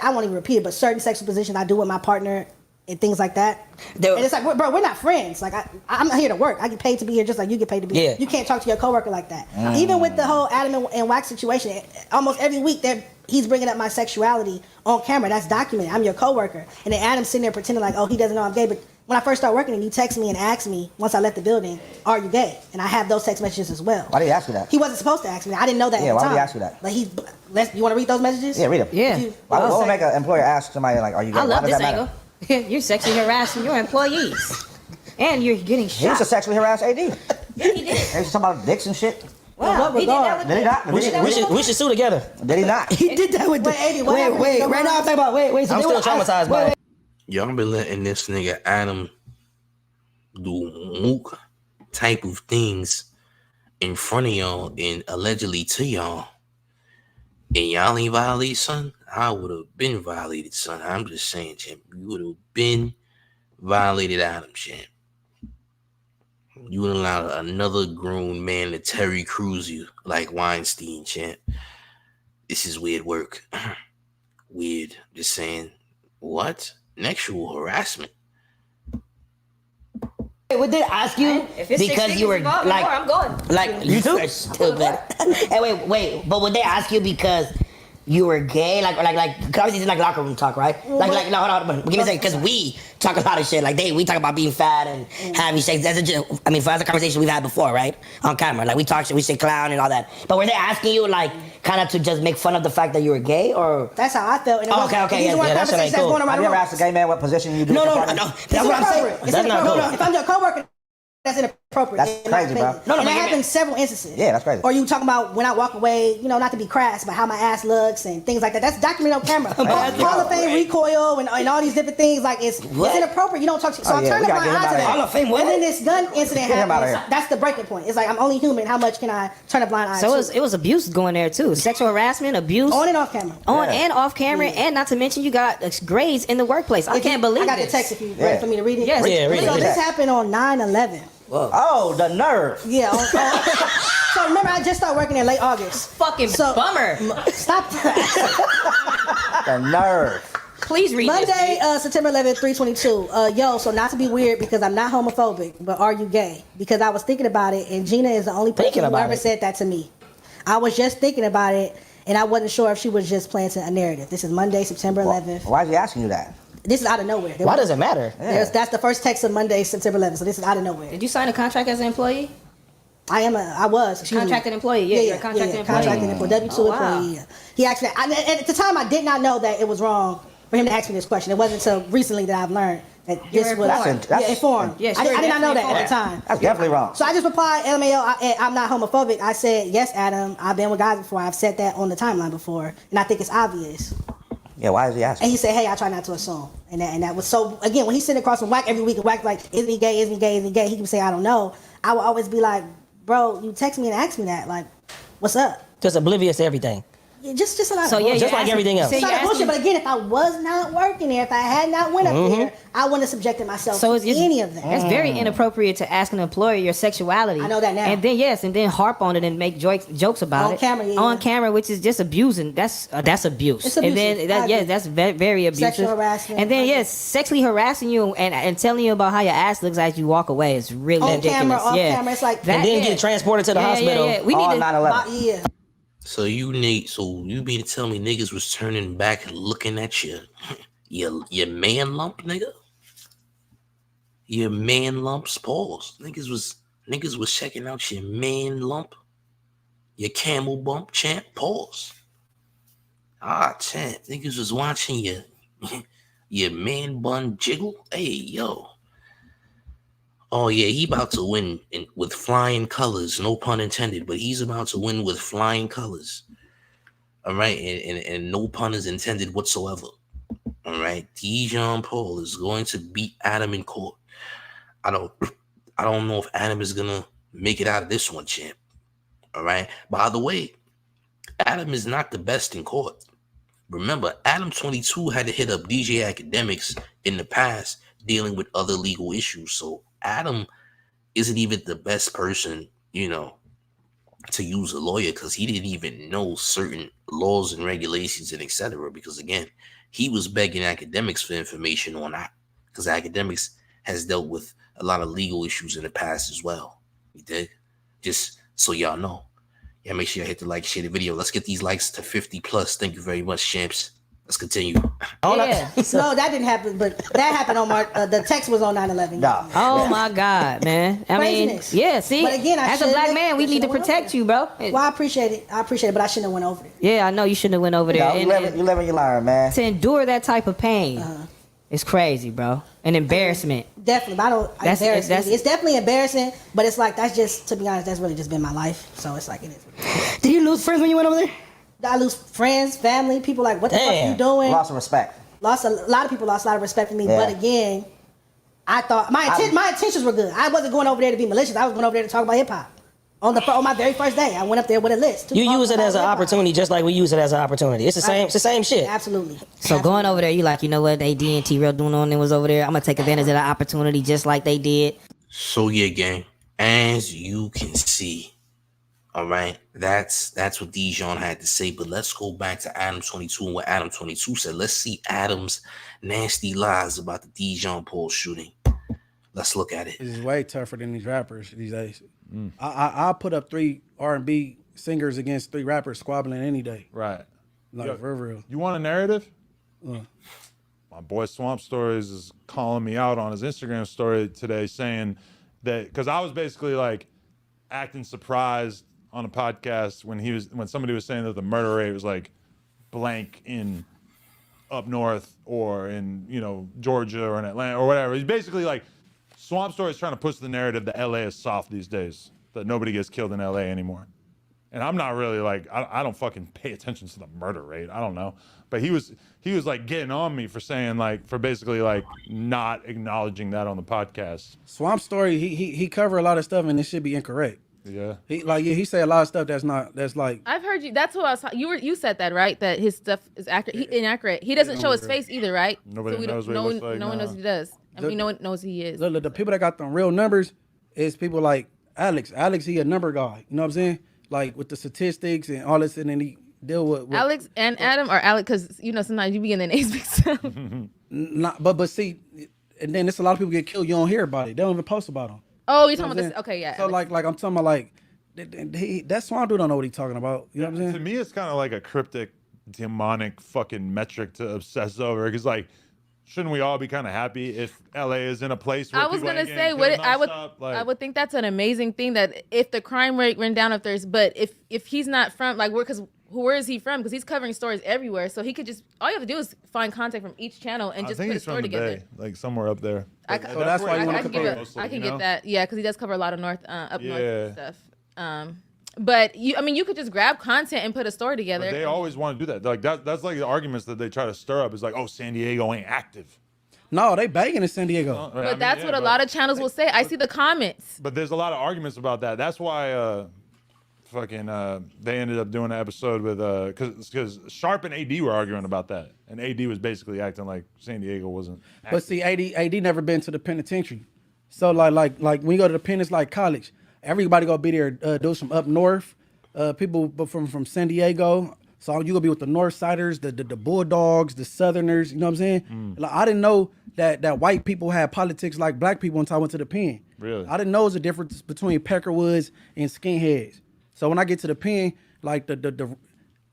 Speaker 5: I won't even repeat it, but certain sexual positions I do with my partner and things like that. And it's like, bro, we're not friends. Like I'm not here to work. I get paid to be here just like you get paid to be here. You can't talk to your coworker like that. Even with the whole Adam and Wax situation, almost every week he's bringing up my sexuality on camera. That's documented. I'm your coworker. And then Adam's sitting there pretending like, oh, he doesn't know I'm gay. But when I first started working, he texted me and asked me once I left the building, are you gay? And I have those text messages as well.
Speaker 8: Why did he ask you that?
Speaker 5: He wasn't supposed to ask me that. I didn't know that at the time.
Speaker 8: Why did he ask you that?
Speaker 5: Like you want to read those messages?
Speaker 8: Yeah, read them.
Speaker 4: Yeah.
Speaker 8: Why would make an employer ask somebody like, are you gay?
Speaker 4: I love
Speaker 8: Why does
Speaker 4: this
Speaker 8: that matter?
Speaker 4: angle. You're sexually harassing your employees. And you're getting shot.
Speaker 8: He used to sexually harass AD.
Speaker 4: Yeah, he did.
Speaker 8: He used to talk about dicks and shit.
Speaker 5: Wow,
Speaker 4: He did that with
Speaker 8: Did he not?
Speaker 6: We should sue together.
Speaker 8: Did he not?
Speaker 5: He did that with. Wait, 80. Wait. Right now I'm talking about. Wait. So
Speaker 6: I'm still traumatized by it.
Speaker 3: Y'all been letting this nigga Adam do mook type of things in front of y'all and allegedly to y'all. And y'all ain't violate, son. I would have been violated, son. I'm just saying, champ. You would have been violated, Adam, champ. You would allow another grown man to Terry Crews you like Weinstein, champ. This is weird work. Weird. Just saying. What? Sexual harassment.
Speaker 7: Wait, what did I ask you?
Speaker 4: If it's
Speaker 7: Because you were
Speaker 4: involved,
Speaker 7: like,
Speaker 4: I'm going.
Speaker 7: like you are stupid. Hey, wait, but would they ask you because you were gay, like, cause obviously it's like locker room talk, right? No, hold on, give me a second, cause we talk a lot of shit, like we talk about being fat and having sex. That's that's a conversation we've had before, right? On camera, like we talk shit, we say clown and all that. But were they asking you like kind of to just make fun of the fact that you were gay, or?
Speaker 5: That's how I felt. And
Speaker 7: Okay, yeah,
Speaker 6: that shit ain't cool.
Speaker 8: Have you ever asked a gay man what position you do?
Speaker 7: No. That's what I'm saying.
Speaker 6: That's not cool.
Speaker 5: If I'm your coworker, that's inappropriate.
Speaker 8: That's crazy, bro.
Speaker 5: No, and that happened several instances.
Speaker 8: Yeah, that's crazy.
Speaker 5: Or you talking about when I walk away, not to be crass, but how my ass looks and things like that. That's documented on camera. Hall of Fame recoil and all these different things. Like it's inappropriate. You don't talk. So I'm turning a blind eye to that.
Speaker 7: Hall of Fame, what?
Speaker 5: And then this gun incident
Speaker 8: Get him out of
Speaker 5: happens.
Speaker 8: here.
Speaker 5: That's the breaking point. It's like I'm only human. How much can I turn a blind eye to?
Speaker 4: So it was abuse going there too. Sexual harassment, abuse.
Speaker 5: On and off camera.
Speaker 4: On and off camera, and not to mention you got grades in the worklemate. I can't believe
Speaker 5: I got
Speaker 4: this.
Speaker 5: the text if you ready for me to read it.
Speaker 4: Yes.
Speaker 6: Yeah, read it.
Speaker 5: So this happened on 9/11.
Speaker 8: Oh, the nerve.
Speaker 5: Yeah. So remember, I just started working in late August.
Speaker 4: Fucking bummer.
Speaker 5: Stop that.
Speaker 8: The nerve.
Speaker 4: Please read
Speaker 5: Monday,
Speaker 4: this.
Speaker 5: September 11th, 3/22. So not to be weird because I'm not homophobic, but are you gay? Because I was thinking about it, and Gina is the only person who ever said that to me. I was just thinking about it, and I wasn't sure if she was just planting a narrative. This is Monday, September 11th.
Speaker 8: Why is he asking you that?
Speaker 5: This is out of nowhere.
Speaker 6: Why does it matter?
Speaker 5: That's the first text of Monday, September 11th. So this is out of nowhere.
Speaker 4: Did you sign a contract as an employee?
Speaker 5: I was.
Speaker 4: Contracted employee. Yeah, you're a contracted employee.
Speaker 5: Contracted employee. W-2 employee. Yeah. He asked me that. At the time, I did not know that it was wrong for him to ask me this question. It wasn't until recently that I've learned that this was informed.
Speaker 4: Yeah,
Speaker 5: I did not know that at the time.
Speaker 8: That's definitely wrong.
Speaker 5: So I just replied, LMAO, I'm not homophobic. I said, yes, Adam, I've been with guys before. I've said that on the timeline before. And I think it's obvious.
Speaker 8: Yeah, why is he asking?
Speaker 5: And he said, hey, I try not to assume. And that was so, again, when he's sitting across from Wack every week and Wack's like, isn't he gay, isn't he gay, isn't he gay? He can say, I don't know. I would always be like, bro, you text me and ask me that. Like, what's up?
Speaker 6: Just oblivious to everything.
Speaker 5: Yeah, just a lot
Speaker 4: So
Speaker 5: of
Speaker 4: yeah,
Speaker 5: bullshit.
Speaker 6: just like everything else.
Speaker 5: It's not bullshit, but again, if I was not working there, if I had not went up there, I wouldn't have subjected myself to any of that.
Speaker 4: It's very inappropriate to ask an employer your sexuality.
Speaker 5: I know that now.
Speaker 4: And then harp on it and make jokes about it.
Speaker 5: On camera, yeah.
Speaker 4: On camera, which is just abusing. That's abuse.
Speaker 5: It's
Speaker 4: and
Speaker 5: abusive.
Speaker 4: then that's very abusive.
Speaker 5: Sexual harassment.
Speaker 4: And then sexually harassing you and telling you about how your ass looks as you walk away is really
Speaker 5: On
Speaker 4: ridiculous.
Speaker 5: camera, off camera, it's like
Speaker 6: And then get transported to the hospital.
Speaker 4: Yeah. We need
Speaker 8: on
Speaker 4: to
Speaker 8: 9/11.
Speaker 5: yeah.
Speaker 3: So you mean to tell me niggas was turning back and looking at your man lump, nigga? Your man lumps, pause. Niggas was checking out your man lump, your camel bump, champ, pause. Champ, niggas was watching your man bun jiggle. Hey, yo. Oh yeah, he about to win with flying colors, no pun intended, but he's about to win with flying colors. All right, and no pun is intended whatsoever. All right, Dejon Paul is going to beat Adam in court. I don't know if Adam is gonna make it out of this one, champ. All right. By the way, Adam is not the best in court. Remember, Adam22 had to hit up DJ Academics in the past dealing with other legal issues. So Adam isn't even the best person, to use a lawyer because he didn't even know certain laws and regulations and etc. Because again, he was begging Academics for information on that because Academics has dealt with a lot of legal issues in the past as well. You did? Just so y'all know. Yeah, make sure you hit the like, share the video. Let's get these likes to 50 plus. Thank you very much, champs. Let's continue.
Speaker 4: Yeah.
Speaker 5: No, that didn't happen, but that happened on March. The text was on 9/11.
Speaker 8: No.
Speaker 4: Oh my God, man! I mean,
Speaker 5: Craziness.
Speaker 4: yeah. See,
Speaker 5: But again,
Speaker 4: as a black man, we need to protect you, bro.
Speaker 5: Well, I appreciate it, but I shouldn't have went over it.
Speaker 4: Yeah, I know you shouldn't have went over there.
Speaker 8: You live and you learn, man.
Speaker 4: To endure that type of pain It's crazy, bro. An embarrassment.
Speaker 5: Definitely, but I don't. It's definitely embarrassing, but it's like that's just, to be honest, that's really just been my life. So it's like it is.
Speaker 7: Did you lose friends when you went over there?
Speaker 5: I lose friends, family, people like, what the fuck are you doing?
Speaker 8: Loss of respect.
Speaker 5: A lot of people lost a lot of respect for me,
Speaker 8: Yeah.
Speaker 5: but again, I thought my intentions were good. I wasn't going over there to be malicious. I was going over there to talk about hip hop. On my very first day, I went up there with a list.
Speaker 6: You use it as an opportunity, just like we use it as an opportunity. It's the same. It's the same shit.
Speaker 5: Absolutely.
Speaker 4: So going over there, you like, you know what? AD and T-Real doing on them was over there. I'm gonna take advantage of the opportunity, just like they did.
Speaker 3: So yeah, gang. As you can see, all right, that's what Dejon had to say. But let's go back to Adam22 and what Adam22 said. Let's see Adam's nasty lies about the Dejon Paul shooting. Let's look at it.
Speaker 9: It's way tougher than these rappers these days. I'll put up 3 R&B singers against 3 rappers squabbling any day.
Speaker 10: Right.
Speaker 9: Like, for real.
Speaker 10: You want a narrative? My boy Swamp Stories is calling me out on his Instagram story today saying that, because I was basically like acting surprised on a podcast when somebody was saying that the murder rate was like blank in up north or in, Georgia or in Atlanta or whatever. He's basically like, Swamp Story is trying to push the narrative that LA is soft these days, that nobody gets killed in LA anymore. And I'm not really like, I don't fucking pay attention to the murder rate. I don't know. But he was like getting on me for saying like, for basically like not acknowledging that on the podcast.
Speaker 9: Swamp Story, he cover a lot of stuff and it should be incorrect.
Speaker 10: Yeah.
Speaker 9: He say a lot of stuff that's like.
Speaker 11: I've heard you. That's what I was. You said that, right? That his stuff is accurate. Inaccurate. He doesn't show his face either, right?
Speaker 10: Nobody knows what he looks like.
Speaker 11: No one knows what he does. And no one knows who he is.
Speaker 9: Look, the people that got them real numbers is people like Alex. Alex, he a number guy. You know what I'm saying? Like with the statistics and all this, and then he deal with
Speaker 11: Alex and Adam, or Alex, because sometimes you be getting their names mixed up.
Speaker 9: But see, and then there's a lot of people get killed. You don't hear about it. They don't even post about them.
Speaker 11: Oh, you're talking about this? Okay, yeah.
Speaker 9: So
Speaker 11: Alex.
Speaker 9: like I'm talking about like that Swamp dude don't know what he's talking about. You know what I'm saying?
Speaker 10: To me, it's kind of like a cryptic, demonic fucking metric to obsess over. Because like, shouldn't we all be kind of happy if LA is in a place where
Speaker 11: I was gonna say, I would think that's an amazing thing, that if the crime rate went down, but if he's not from where is he from? Because he's covering stories everywhere, so he could just, all you have to do is find content from each channel and just put a story together.
Speaker 10: Bay, like somewhere up there.
Speaker 9: So that's why you want to compare.
Speaker 11: I can get that, yeah, because he does cover a lot of north stuff. But you could just grab content and put a story together.
Speaker 10: But they always want to do that. Like that's like the arguments that they try to stir up is like, oh, San Diego ain't active.
Speaker 9: No, they banging in San Diego.
Speaker 11: But that's what a lot of channels will say. I see the comments.
Speaker 10: But there's a lot of arguments about that. That's why they ended up doing an episode with because Sharp and AD were arguing about that, and AD was basically acting like San Diego wasn't active.
Speaker 9: But see, AD never been to the penitentiary, so like when you go to the pen, it's like college. Everybody gonna be there. Those from up north, people from San Diego. So you gonna be with the North Siders, the Bulldogs, the Southerners. You know what I'm saying? Like, I didn't know that white people had politics like black people until I went to the pen.
Speaker 10: Really?
Speaker 9: I didn't know there's a difference between Peckerwoods and skinheads. So when I get to the pen, like the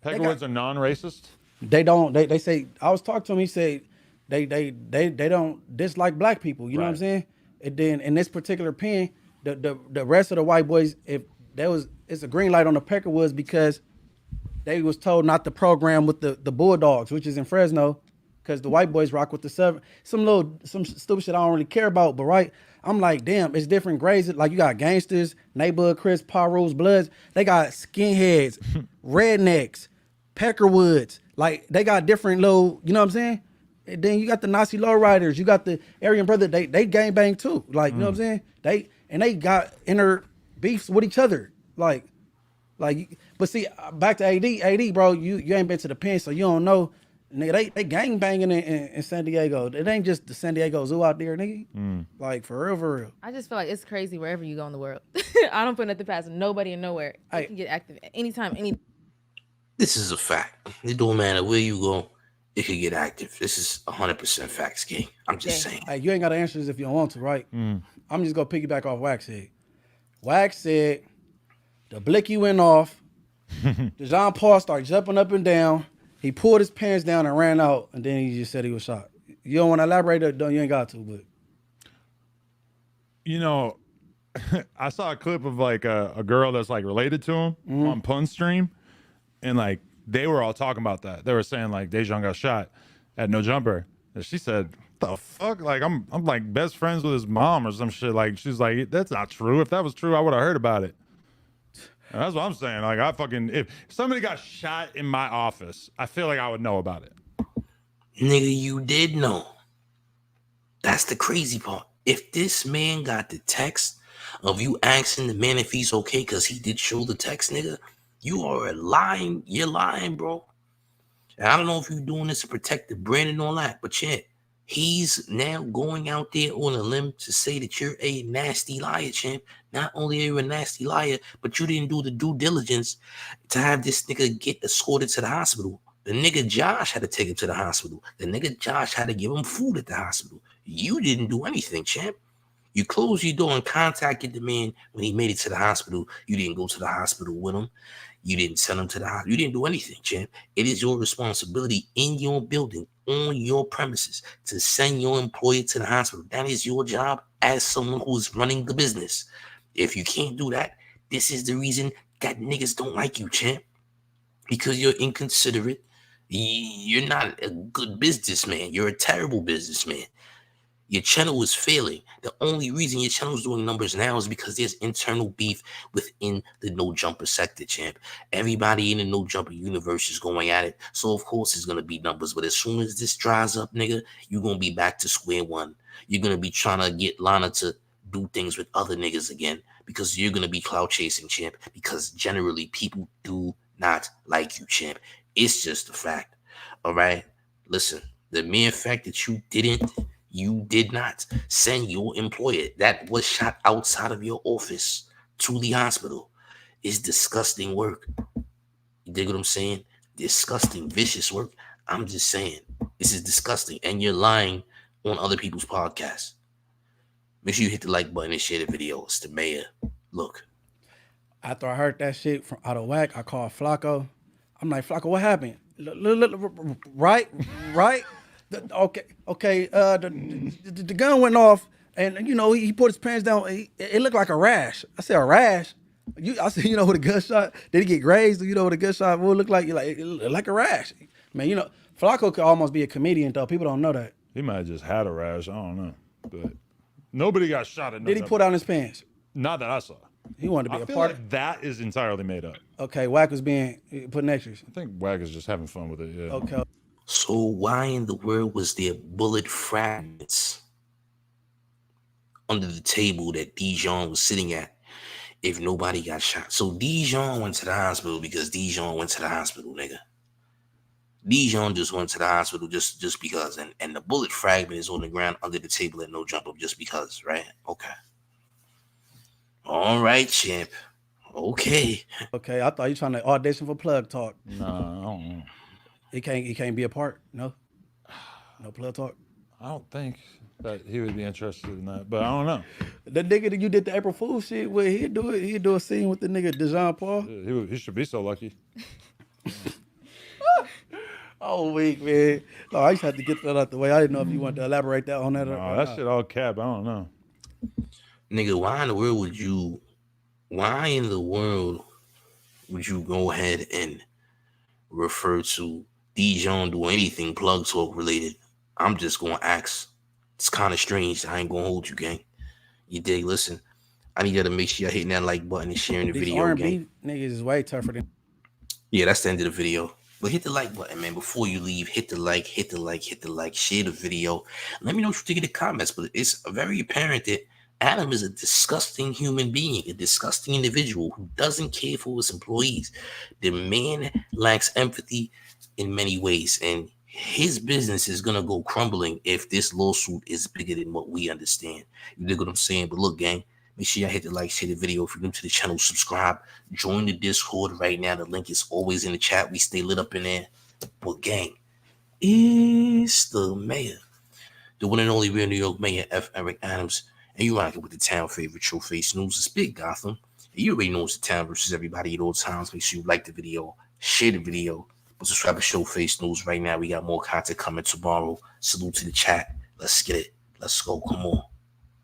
Speaker 10: Peckerwoods are non-racist.
Speaker 9: They don't. They say, I was talking to him. He said they don't dislike black people. You know what I'm saying? And then in this particular pen, the rest of the white boys, it's a green light on the Peckerwoods because they was told not to program with the Bulldogs, which is in Fresno, because the white boys rock with the Southern. Some stupid shit I don't really care about, but right, I'm like, damn, it's different grades. Like you got gangsters, neighborhood Crips, Pyros, Bloods. They got skinheads, rednecks, Peckerwoods. Like they got different little, you know what I'm saying? And then you got the Nazi lowriders. You got the Aryan brother. They gang bang too. Like you know what I'm saying? They got inner beefs with each other. Like, but see, back to AD, bro. You ain't been to the pen, so you don't know. Nigga, they gang banging in San Diego. It ain't just the San Diego Zoo out there, nigga. Like for real.
Speaker 11: I just feel like it's crazy wherever you go in the world. I don't put nothing past nobody and nowhere. You can get active anytime,
Speaker 3: This is a fact. It don't matter where you go, it can get active. This is 100% facts, King. I'm just saying.
Speaker 9: Hey, you ain't got to answer this if you don't want to, right? I'm just gonna piggyback off Wax said. Wax said the blicky went off. Dejon Paul started jumping up and down. He pulled his pants down and ran out, and then he just said he was shot. You don't want to elaborate? You ain't got to, but.
Speaker 10: I saw a clip of like a girl that's like related to him on Pun Stream, and like they were all talking about that. They were saying like Dejon got shot at No Jumper. And she said the fuck? Like, I'm like best friends with his mom or some shit. Like, she's like, that's not true. If that was true, I would have heard about it. And that's what I'm saying. Like, if somebody got shot in my office, I feel like I would know about it.
Speaker 3: Nigga, you did know. That's the crazy part. If this man got the text of you asking the man if he's okay because he did show the text, nigga, you are lying. You're lying, bro. And I don't know if you're doing this to protect the brand and all that, but yeah, he's now going out there on a limb to say that you're a nasty liar, champ. Not only are you a nasty liar, but you didn't do the due diligence to have this nigga get escorted to the hospital. The nigga Josh had to take him to the hospital. The nigga Josh had to give him food at the hospital. You didn't do anything, champ. You closed your door and contacted the man when he made it to the hospital. You didn't go to the hospital with him. You didn't send him to the hospital. You didn't do anything, champ. It is your responsibility in your building, on your premises, to send your employee to the hospital. That is your job as someone who is running the business. If you can't do that, this is the reason that niggas don't like you, champ. Because you're inconsiderate. You're not a good businessman. You're a terrible businessman. Your channel is failing. The only reason your channel is doing numbers now is because there's internal beef within the no jumper sector, champ. Everybody in the no jumper universe is going at it. So of course it's gonna be numbers. But as soon as this dries up, nigga, you're gonna be back to square one. You're gonna be trying to get Lana to do things with other niggas again because you're gonna be clout chasing, champ. Because generally people do not like you, champ. It's just a fact. All right. Listen, the mere fact that you did not send your employer that was shot outside of your office to the hospital is disgusting work. You dig what I'm saying? Disgusting, vicious work. I'm just saying, this is disgusting. And you're lying on other people's podcasts. Make sure you hit the like button and share the video. It's the mayor. Look.
Speaker 9: After I heard that shit from out of whack, I called Flacco. I'm like, Flacco, what happened? Right? Okay. The gun went off, and you know he put his pants down. It looked like a rash. I said, a rash. I said, you know, with a gunshot, did he get grazed? You know, with a gunshot, what it looked like? Like a rash. Man, you know, Flacco could almost be a comedian though. People don't know that.
Speaker 10: He might have just had a rash. I don't know, but nobody got shot at.
Speaker 9: Did he put down his pants?
Speaker 10: Not that I saw.
Speaker 9: He wanted to be
Speaker 10: I
Speaker 9: a
Speaker 10: feel
Speaker 9: part
Speaker 10: like that is entirely made up.
Speaker 9: Okay, Wack was being putting extras.
Speaker 10: I think Wack is just having fun with it. Yeah.
Speaker 9: Okay.
Speaker 3: So why in the world was there bullet fragments under the table that Dejon was sitting at if nobody got shot? So Dejon went to the hospital because Dejon went to the hospital, nigga. Dejon just went to the hospital just because. And the bullet fragment is on the ground under the table at no jump up just because, right? Okay. All right, champ. Okay.
Speaker 9: Okay, I thought you trying to audition for Plug Talk.
Speaker 10: No, I don't know.
Speaker 9: He can't be a part. No Plug Talk.
Speaker 10: I don't think that he would be interested in that, but I don't know.
Speaker 9: The nigga that you did the April Fool's shit with, he'd do a scene with the nigga Dejon Paul.
Speaker 10: He should be so lucky.
Speaker 9: Oh, weak, man. No, I just had to get that out the way. I didn't know if you wanted to elaborate that on that.
Speaker 10: No, that shit all cap. I don't know.
Speaker 3: Nigga, why in the world would you go ahead and refer to Dejon doing anything Plug Talk related? I'm just gonna ask. It's kind of strange. I ain't gonna hold you, gang. You dig? Listen, I need you to make sure you're hitting that like button and sharing the video,
Speaker 9: R&B
Speaker 3: gang.
Speaker 9: niggas is way tougher than.
Speaker 3: Yeah, that's the end of the video. But hit the like button, man. Before you leave, hit the like, share the video. Let me know what you think in the comments. But it's very apparent that Adam is a disgusting human being, a disgusting individual who doesn't care for his employees. The man lacks empathy in many ways, and his business is going to go crumbling if this lawsuit is bigger than what we understand. You dig what I'm saying? But look, gang, make sure y'all hit the like, share the video. If you're new to the channel, subscribe. Join the Discord right now. The link is always in the chat. We stay lit up in there. But gang, it's the mayor, the one and only real New York mayor, F. Eric Adams. And you rocking with the town favorite Showface News. It's Big Gotham. You already know it's the town versus everybody at all times. Make sure you like the video, share the video, but subscribe to Showface News right now. We got more content coming tomorrow. Salute to the chat. Let's get it. Let's go. Come on.